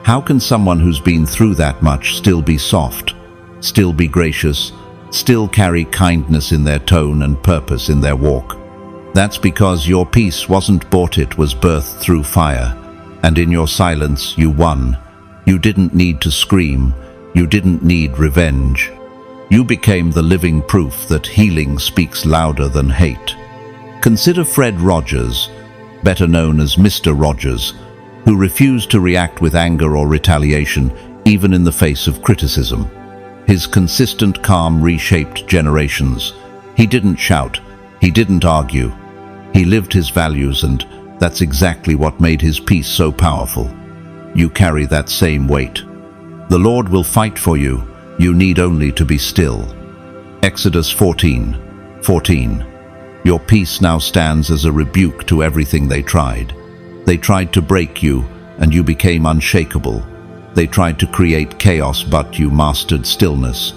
Speaker 1: How can someone who's been through that much still be soft, still be gracious, still carry kindness in their tone and purpose in their walk? That's because your peace wasn't bought, it was birthed through fire. And in your silence, you won. You didn't need to scream. You didn't need revenge. You became the living proof that healing speaks louder than hate. Consider Fred Rogers, better known as Mr. Rogers, who refused to react with anger or retaliation, even in the face of criticism. His consistent calm reshaped generations. He didn't shout. He didn't argue. He lived his values, and that's exactly what made his peace so powerful. You carry that same weight. The Lord will fight for you. You need only to be still. Exodus 14:14. Your peace now stands as a rebuke to everything they tried. They tried to break you, and you became unshakable. They tried to create chaos, but you mastered stillness.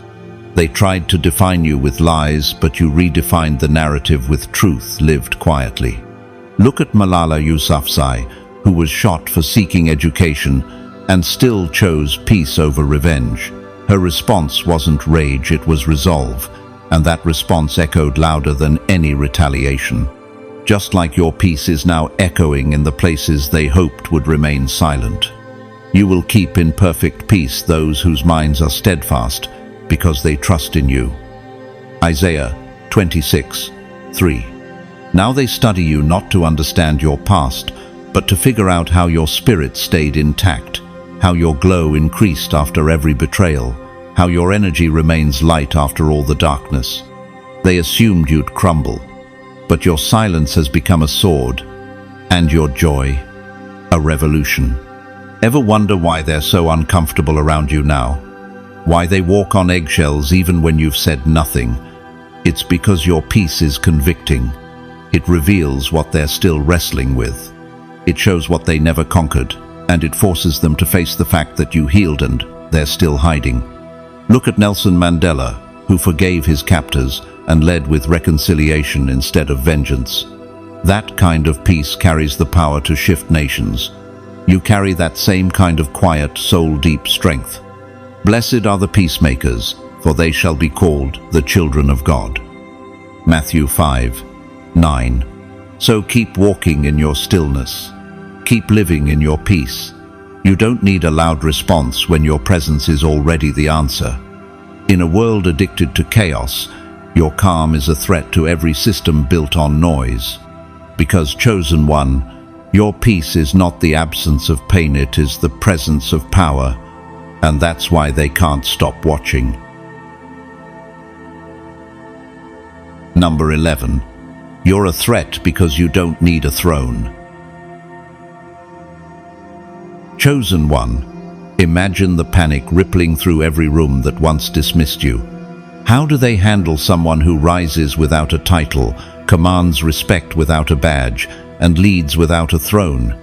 Speaker 1: They tried to define you with lies, but you redefined the narrative with truth lived quietly. Look at Malala Yousafzai, who was shot for seeking education and still chose peace over revenge. Her response wasn't rage, it was resolve, and that response echoed louder than any retaliation. Just like your peace is now echoing in the places they hoped would remain silent. You will keep in perfect peace those whose minds are steadfast because they trust in you. Isaiah 26:3. Now they study you not to understand your past, but to figure out how your spirit stayed intact, how your glow increased after every betrayal, how your energy remains light after all the darkness. They assumed you'd crumble, but your silence has become a sword, and your joy, a revolution. Ever wonder why they're so uncomfortable around you now? Why they walk on eggshells even when you've said nothing? It's because your peace is convicting. It reveals what they're still wrestling with. It shows what they never conquered, and it forces them to face the fact that you healed and they're still hiding. Look at Nelson Mandela, who forgave his captors and led with reconciliation instead of vengeance. That kind of peace carries the power to shift nations. You carry that same kind of quiet, soul-deep strength. Blessed are the peacemakers, for they shall be called the children of God. Matthew 5:9. So keep walking in your stillness. Keep living in your peace. You don't need a loud response when your presence is already the answer. In a world addicted to chaos, your calm is a threat to every system built on noise. Because, chosen one, your peace is not the absence of pain, it is the presence of power, and that's why they can't stop watching. Number 11. You're a threat because you don't need a throne. Chosen one, Imagine the panic rippling through every room that once dismissed you. How do they handle someone who rises without a title, commands respect without a badge, and leads without a throne?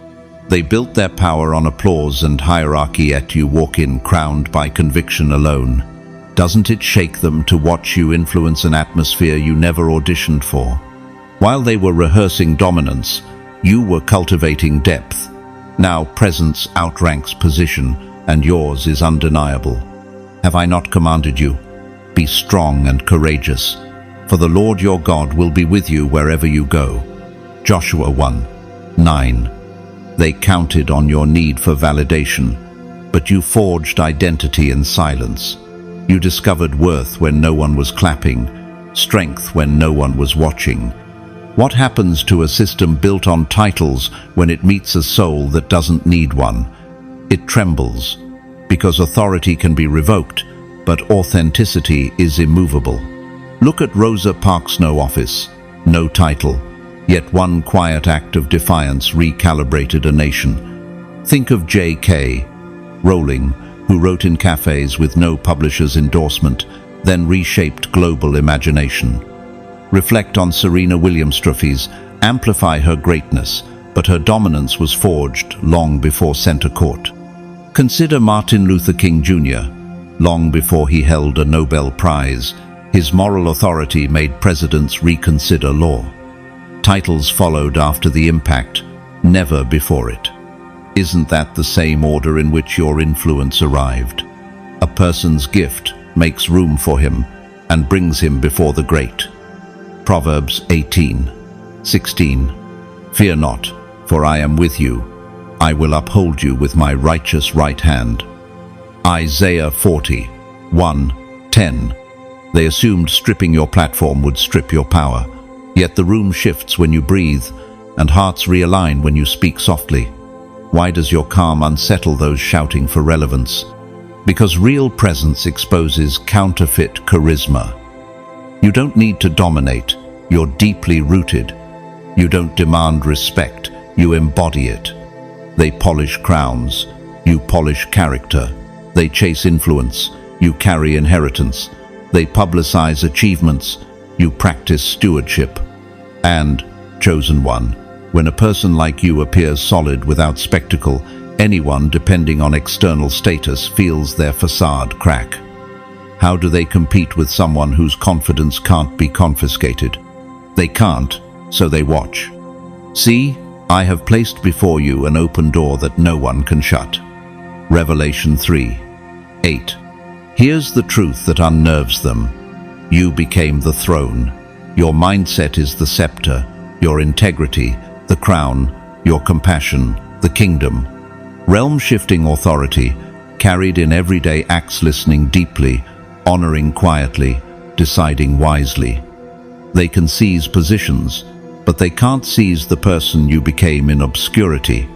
Speaker 1: They built their power on applause and hierarchy, yet you walk in crowned by conviction alone. Doesn't it shake them to watch you influence an atmosphere you never auditioned for? While they were rehearsing dominance, you were cultivating depth. Now presence outranks position, and yours is undeniable. Have I not commanded you? Be strong and courageous, for the Lord your God will be with you wherever you go. Joshua 1:9. They counted on your need for validation, but you forged identity in silence. You discovered worth when no one was clapping, strength when no one was watching. What happens to a system built on titles when it meets a soul that doesn't need one? It trembles, because authority can be revoked, but authenticity is immovable. Look at Rosa Parks' no office, no title, yet one quiet act of defiance recalibrated a nation. Think of J.K. Rowling, who wrote in cafes with no publisher's endorsement, then reshaped global imagination. Reflect on Serena Williams' trophies, amplify her greatness, but her dominance was forged long before center court. Consider Martin Luther King Jr. Long before he held a Nobel Prize, his moral authority made presidents reconsider law. Titles followed after the impact, never before it. Isn't that the same order in which your influence arrived? A person's gift makes room for him and brings him before the great. Proverbs 18:16. Fear not, for I am with you. I will uphold you with my righteous right hand. Isaiah 40:1-10. They assumed stripping your platform would strip your power. Yet the room shifts when you breathe, and hearts realign when you speak softly. Why does your calm unsettle those shouting for relevance? Because real presence exposes counterfeit charisma. You don't need to dominate, you're deeply rooted. You don't demand respect, you embody it. They polish crowns, you polish character. They chase influence, you carry inheritance. They publicize achievements, you practice stewardship. And, chosen one, when a person like you appears solid without spectacle, anyone depending on external status feels their facade crack. How do they compete with someone whose confidence can't be confiscated? They can't, so they watch. See, I have placed before you an open door that no one can shut. Revelation 3:8. Here's the truth that unnerves them. You became the throne. Your mindset is the scepter, your integrity, the crown, your compassion, the kingdom. Realm-shifting authority, carried in everyday acts, listening deeply, honoring quietly, deciding wisely. They can seize positions, but they can't seize the person you became in obscurity.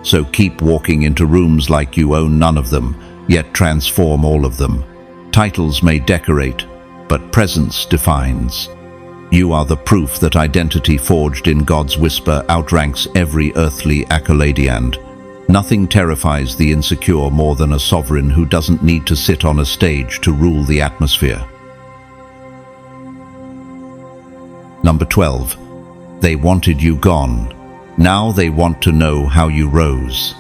Speaker 1: So keep walking into rooms like you own none of them, yet transform all of them. Titles may decorate, but presence defines. You are the proof that identity forged in God's whisper outranks every earthly accolade, and nothing terrifies the insecure more than a sovereign who doesn't need to sit on a stage to rule the atmosphere. Number 12. They wanted you gone. Now they want to know how you rose.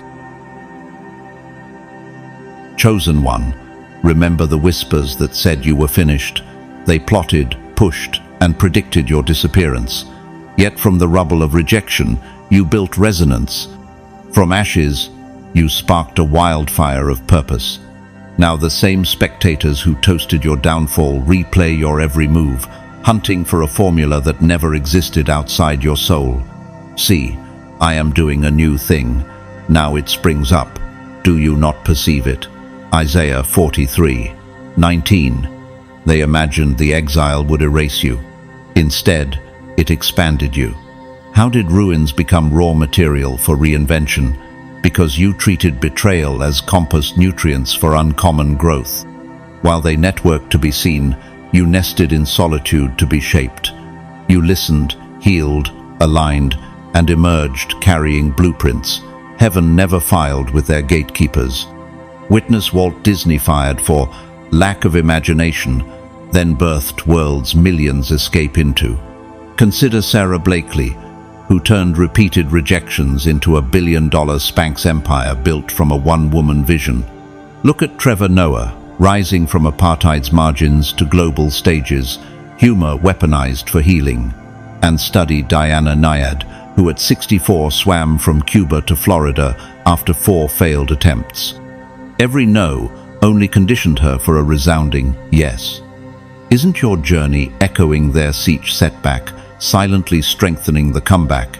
Speaker 1: Chosen one, remember the whispers that said you were finished. They plotted, pushed, and predicted your disappearance. Yet from the rubble of rejection, you built resonance. From ashes, you sparked a wildfire of purpose. Now the same spectators who toasted your downfall replay your every move, hunting for a formula that never existed outside your soul. See, I am doing a new thing. Now it springs up. Do you not perceive it? Isaiah 43:19. They imagined the exile would erase you. Instead, it expanded you. How did ruins become raw material for reinvention? Because you treated betrayal as compost nutrients for uncommon growth. While they networked to be seen, you nested in solitude to be shaped. You listened, healed, aligned, and emerged carrying blueprints heaven never filed with their gatekeepers. Witness Walt Disney fired for lack of imagination, then birthed worlds millions escape into. Consider Sarah Blakely, who turned repeated rejections into a billion-dollar Spanx empire built from a one-woman vision. Look at Trevor Noah, rising from apartheid's margins to global stages, humor weaponized for healing. And study Diana Nyad, who at 64 swam from Cuba to Florida after 4 failed attempts. Every no only conditioned her for a resounding yes. Isn't your journey echoing their siege setback, silently strengthening the comeback?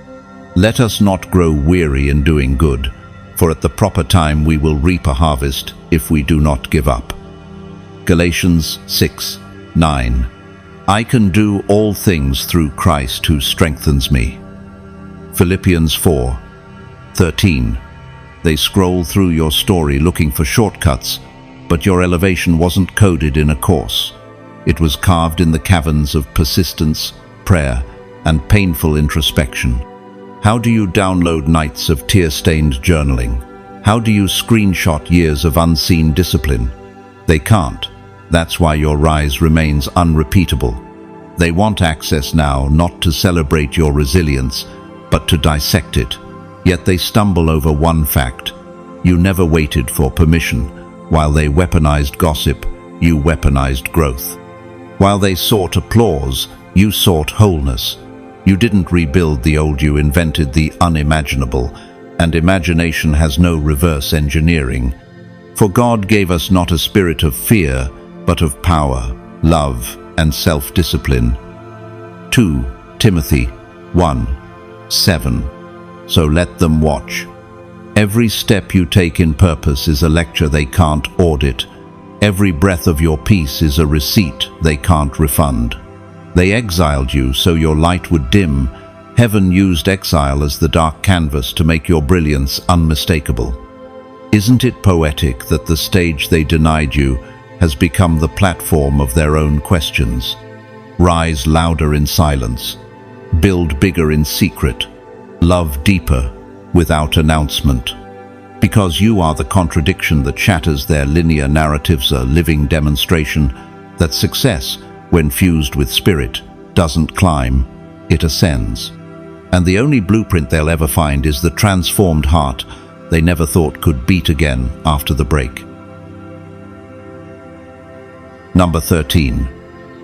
Speaker 1: Let us not grow weary in doing good, for at the proper time we will reap a harvest if we do not give up. Galatians 6:9. I can do all things through Christ who strengthens me. Philippians 4:13. They scroll through your story looking for shortcuts, but your elevation wasn't coded in a course. It was carved in the caverns of persistence, prayer, and painful introspection. How do you download nights of tear-stained journaling? How do you screenshot years of unseen discipline? They can't. That's why your rise remains unrepeatable. They want access now, not to celebrate your resilience, but to dissect it. Yet they stumble over one fact. You never waited for permission. While they weaponized gossip, you weaponized growth. While they sought applause, you sought wholeness. You didn't rebuild the old, you invented the unimaginable, and imagination has no reverse engineering. For God gave us not a spirit of fear, but of power, love, and self-discipline. 2 Timothy 1:7. So let them watch. Every step you take in purpose is a lecture they can't audit. Every breath of your peace is a receipt they can't refund. They exiled you so your light would dim. Heaven used exile as the dark canvas to make your brilliance unmistakable. Isn't it poetic that the stage they denied you has become the platform of their own questions? Rise louder in silence. Build bigger in secret. Love deeper without announcement. Because you are the contradiction that shatters their linear narratives, a living demonstration that success, when fused with spirit, doesn't climb, it ascends. And the only blueprint they'll ever find is the transformed heart they never thought could beat again after the break. Number 13.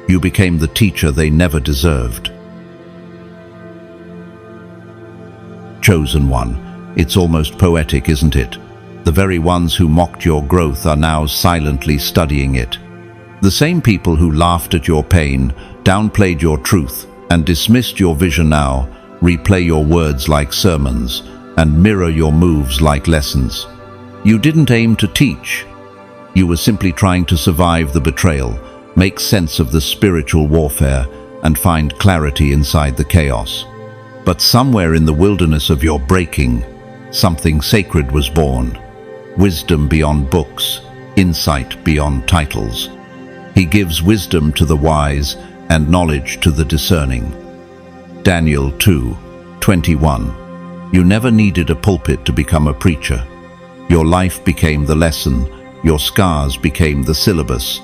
Speaker 1: You became the teacher they never deserved. Chosen one. It's almost poetic, isn't it? The very ones who mocked your growth are now silently studying it. The same people who laughed at your pain, downplayed your truth, and dismissed your vision now replay your words like sermons and mirror your moves like lessons. You didn't aim to teach. You were simply trying to survive the betrayal, make sense of the spiritual warfare, and find clarity inside the chaos. But somewhere in the wilderness of your breaking, something sacred was born. Wisdom beyond books, insight beyond titles. He gives wisdom to the wise and knowledge to the discerning. Daniel 2:21. You never needed a pulpit to become a preacher. Your life became the lesson, your scars became the syllabus,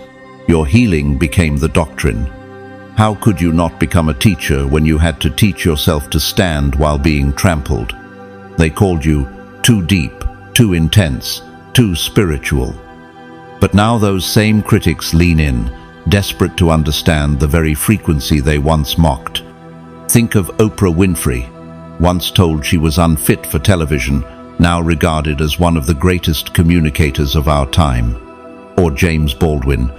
Speaker 1: your healing became the doctrine. How could you not become a teacher when you had to teach yourself to stand while being trampled? They called you too deep, too intense, too spiritual. But now those same critics lean in, desperate to understand the very frequency they once mocked. Think of Oprah Winfrey, once told she was unfit for television, now regarded as one of the greatest communicators of our time. Or James Baldwin,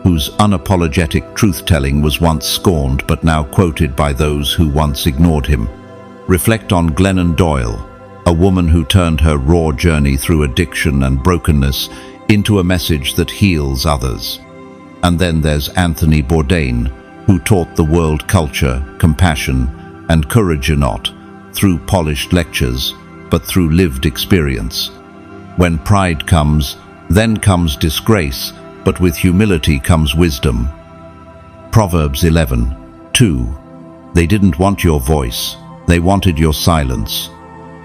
Speaker 1: whose unapologetic truth-telling was once scorned but now quoted by those who once ignored him. Reflect on Glennon Doyle, a woman who turned her raw journey through addiction and brokenness into a message that heals others. And then there's Anthony Bourdain, who taught the world culture, compassion, and courage not through polished lectures, but through lived experience. When pride comes, then comes disgrace, but with humility comes wisdom. Proverbs 11:2. They didn't want your voice, they wanted your silence.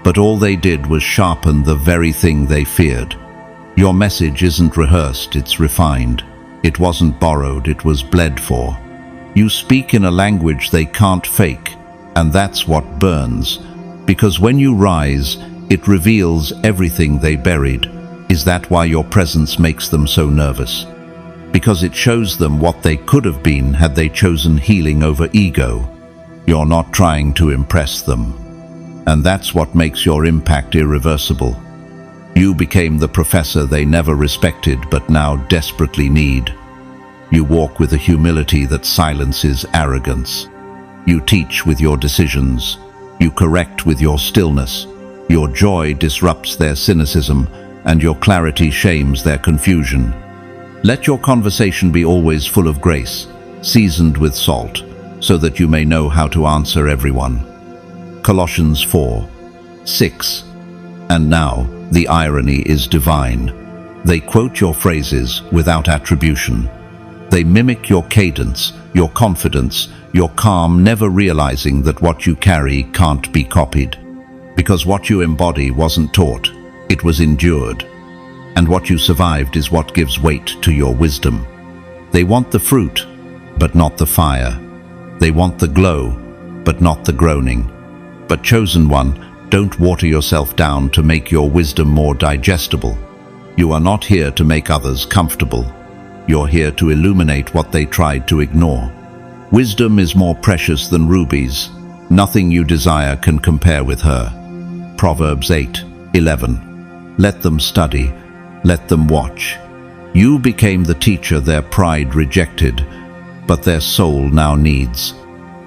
Speaker 1: But all they did was sharpen the very thing they feared. Your message isn't rehearsed, it's refined. It wasn't borrowed, it was bled for. You speak in a language they can't fake, and that's what burns. Because when you rise, it reveals everything they buried. Is that why your presence makes them so nervous? Because it shows them what they could have been had they chosen healing over ego. You're not trying to impress them. And that's what makes your impact irreversible. You became the professor they never respected but now desperately need. You walk with a humility that silences arrogance. You teach with your decisions. You correct with your stillness. Your joy disrupts their cynicism, and your clarity shames their confusion. Let your conversation be always full of grace, seasoned with salt, so that you may know how to answer everyone. Colossians 4:6. And now, the irony is divine. They quote your phrases without attribution. They mimic your cadence, your confidence, your calm, never realizing that what you carry can't be copied. Because what you embody wasn't taught, it was endured. And what you survived is what gives weight to your wisdom. They want the fruit, but not the fire. They want the glow, but not the groaning. But chosen one, don't water yourself down to make your wisdom more digestible. You are not here to make others comfortable. You're here to illuminate what they tried to ignore. Wisdom is more precious than rubies. Nothing you desire can compare with her. Proverbs 8:11. Let them study, let them watch. You became the teacher their pride rejected, but their soul now needs.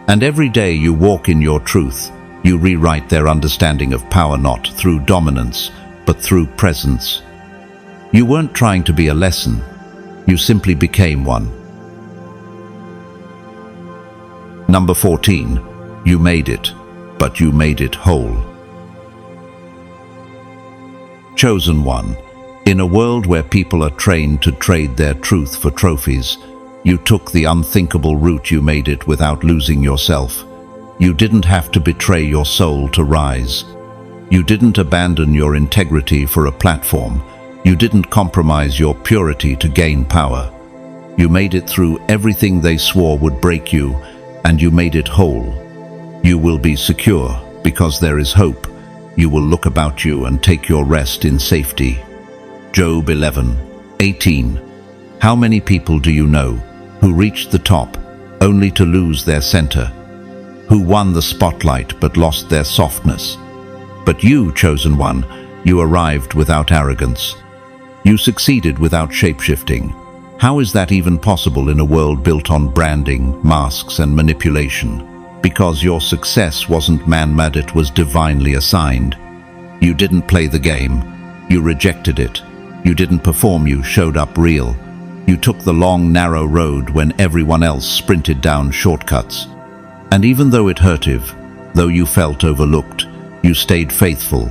Speaker 1: And every day you walk in your truth, you rewrite their understanding of power not through dominance, but through presence. You weren't trying to be a lesson, you simply became one. Number 14, you made it, but you made it whole. Chosen one, in a world where people are trained to trade their truth for trophies, you took the unthinkable route. You made it without losing yourself. You didn't have to betray your soul to rise. You didn't abandon your integrity for a platform. You didn't compromise your purity to gain power. You made it through everything they swore would break you, and you made it whole. You will be secure because there is hope. You will look about you and take your rest in safety. Job 11:18. How many people do you know who reached the top only to lose their center? Who won the spotlight but lost their softness? But you, chosen one, you arrived without arrogance. You succeeded without shapeshifting. How is that even possible in a world built on branding, masks, and manipulation? Because your success wasn't man-made, it was divinely assigned. You didn't play the game. You rejected it. You didn't perform, you showed up real. You took the long, narrow road when everyone else sprinted down shortcuts. And even though it hurted, though you felt overlooked, you stayed faithful.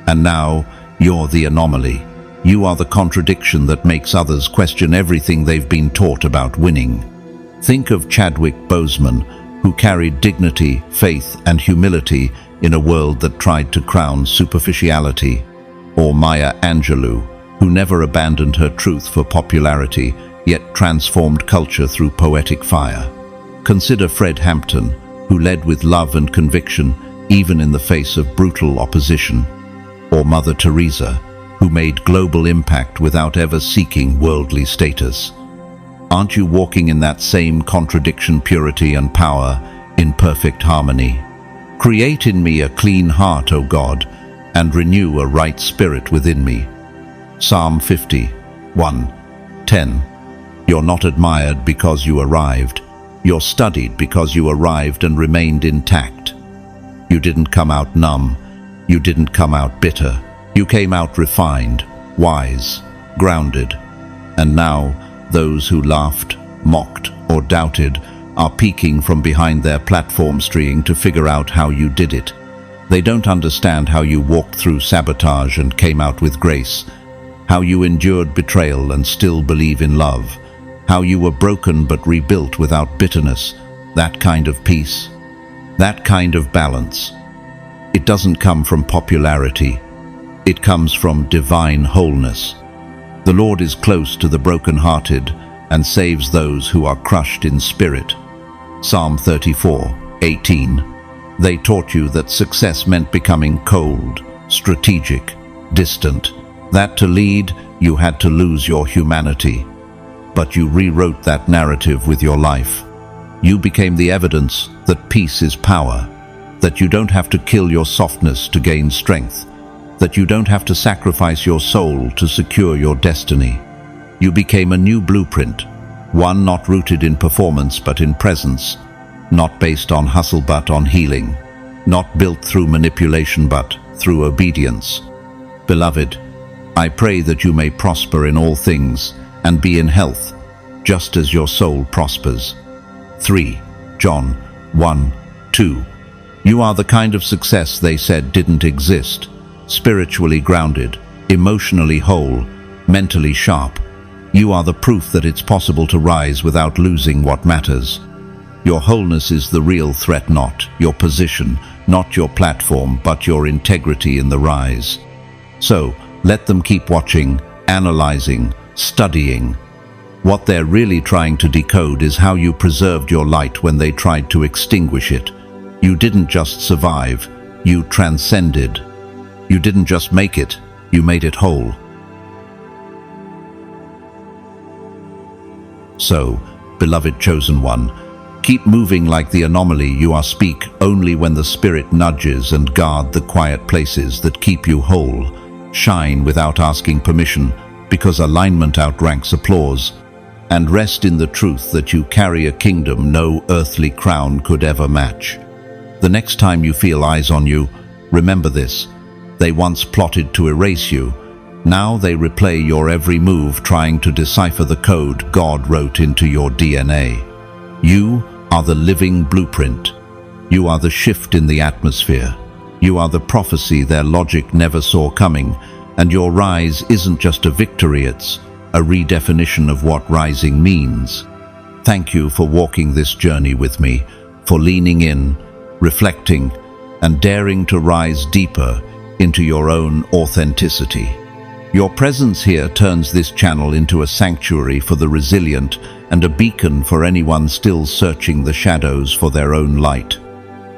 Speaker 1: And now, you're the anomaly. You are the contradiction that makes others question everything they've been taught about winning. Think of Chadwick Boseman, who carried dignity, faith, and humility in a world that tried to crown superficiality. Or Maya Angelou, who never abandoned her truth for popularity, yet transformed culture through poetic fire. Consider Fred Hampton, who led with love and conviction, even in the face of brutal opposition. Or Mother Teresa, who made global impact without ever seeking worldly status. Aren't you walking in that same contradiction, purity and power, in perfect harmony? Create in me a clean heart, O God, and renew a right spirit within me. Psalm 50:1-10. You're not admired because you arrived. You're studied because you arrived and remained intact. You didn't come out numb. You didn't come out bitter. You came out refined, wise, grounded. And now, those who laughed, mocked, or doubted are peeking from behind their platforms, trying to figure out how you did it. They don't understand how you walked through sabotage and came out with grace, how you endured betrayal and still believe in love, how you were broken but rebuilt without bitterness. That kind of peace, that kind of balance. It doesn't come from popularity. It comes from divine wholeness. The Lord is close to the brokenhearted and saves those who are crushed in spirit. Psalm 34:18. They taught you that success meant becoming cold, strategic, distant, that to lead you had to lose your humanity. But you rewrote that narrative with your life. You became the evidence that peace is power, that you don't have to kill your softness to gain strength, that you don't have to sacrifice your soul to secure your destiny. You became a new blueprint, one not rooted in performance but in presence, not based on hustle but on healing, not built through manipulation but through obedience. Beloved, I pray that you may prosper in all things and be in health, just as your soul prospers. 3 John 1:2. You are the kind of success they said didn't exist. Spiritually grounded, emotionally whole, mentally sharp. You are the proof that it's possible to rise without losing what matters. Your wholeness is the real threat, not your position, not your platform, but your integrity in the rise. So, let them keep watching, analyzing, studying. What they're really trying to decode is how you preserved your light when they tried to extinguish it. You didn't just survive, you transcended. You didn't just make it, you made it whole. So, beloved chosen one, keep moving like the anomaly you are. Speak only when the Spirit nudges and guard the quiet places that keep you whole. Shine without asking permission, because alignment outranks applause. And rest in the truth that you carry a kingdom no earthly crown could ever match. The next time you feel eyes on you, remember this. They once plotted to erase you. Now they replay your every move, trying to decipher the code God wrote into your DNA. You are the living blueprint. You are the shift in the atmosphere. You are the prophecy their logic never saw coming. And your rise isn't just a victory, it's a redefinition of what rising means. Thank you for walking this journey with me, for leaning in, reflecting, and daring to rise deeper into your own authenticity. Your presence here turns this channel into a sanctuary for the resilient and a beacon for anyone still searching the shadows for their own light.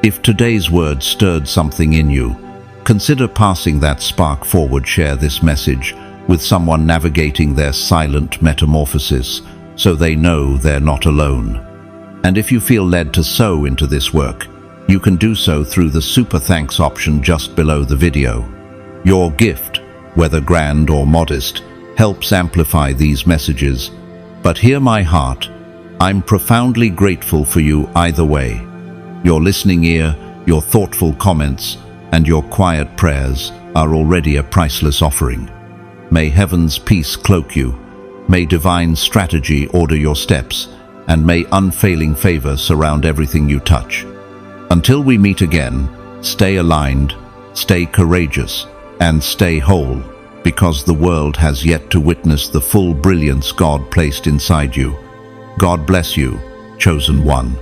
Speaker 1: If today's word stirred something in you, consider passing that spark forward. Share this message with someone navigating their silent metamorphosis so they know they're not alone. And if you feel led to sow into this work, you can do so through the Super Thanks option just below the video. Your gift, whether grand or modest, helps amplify these messages. But hear my heart, I'm profoundly grateful for you either way. Your listening ear, your thoughtful comments, and your quiet prayers are already a priceless offering. May heaven's peace cloak you, may divine strategy order your steps, and may unfailing favor surround everything you touch. Until we meet again, stay aligned, stay courageous, and stay whole, because the world has yet to witness the full brilliance God placed inside you. God bless you, chosen one.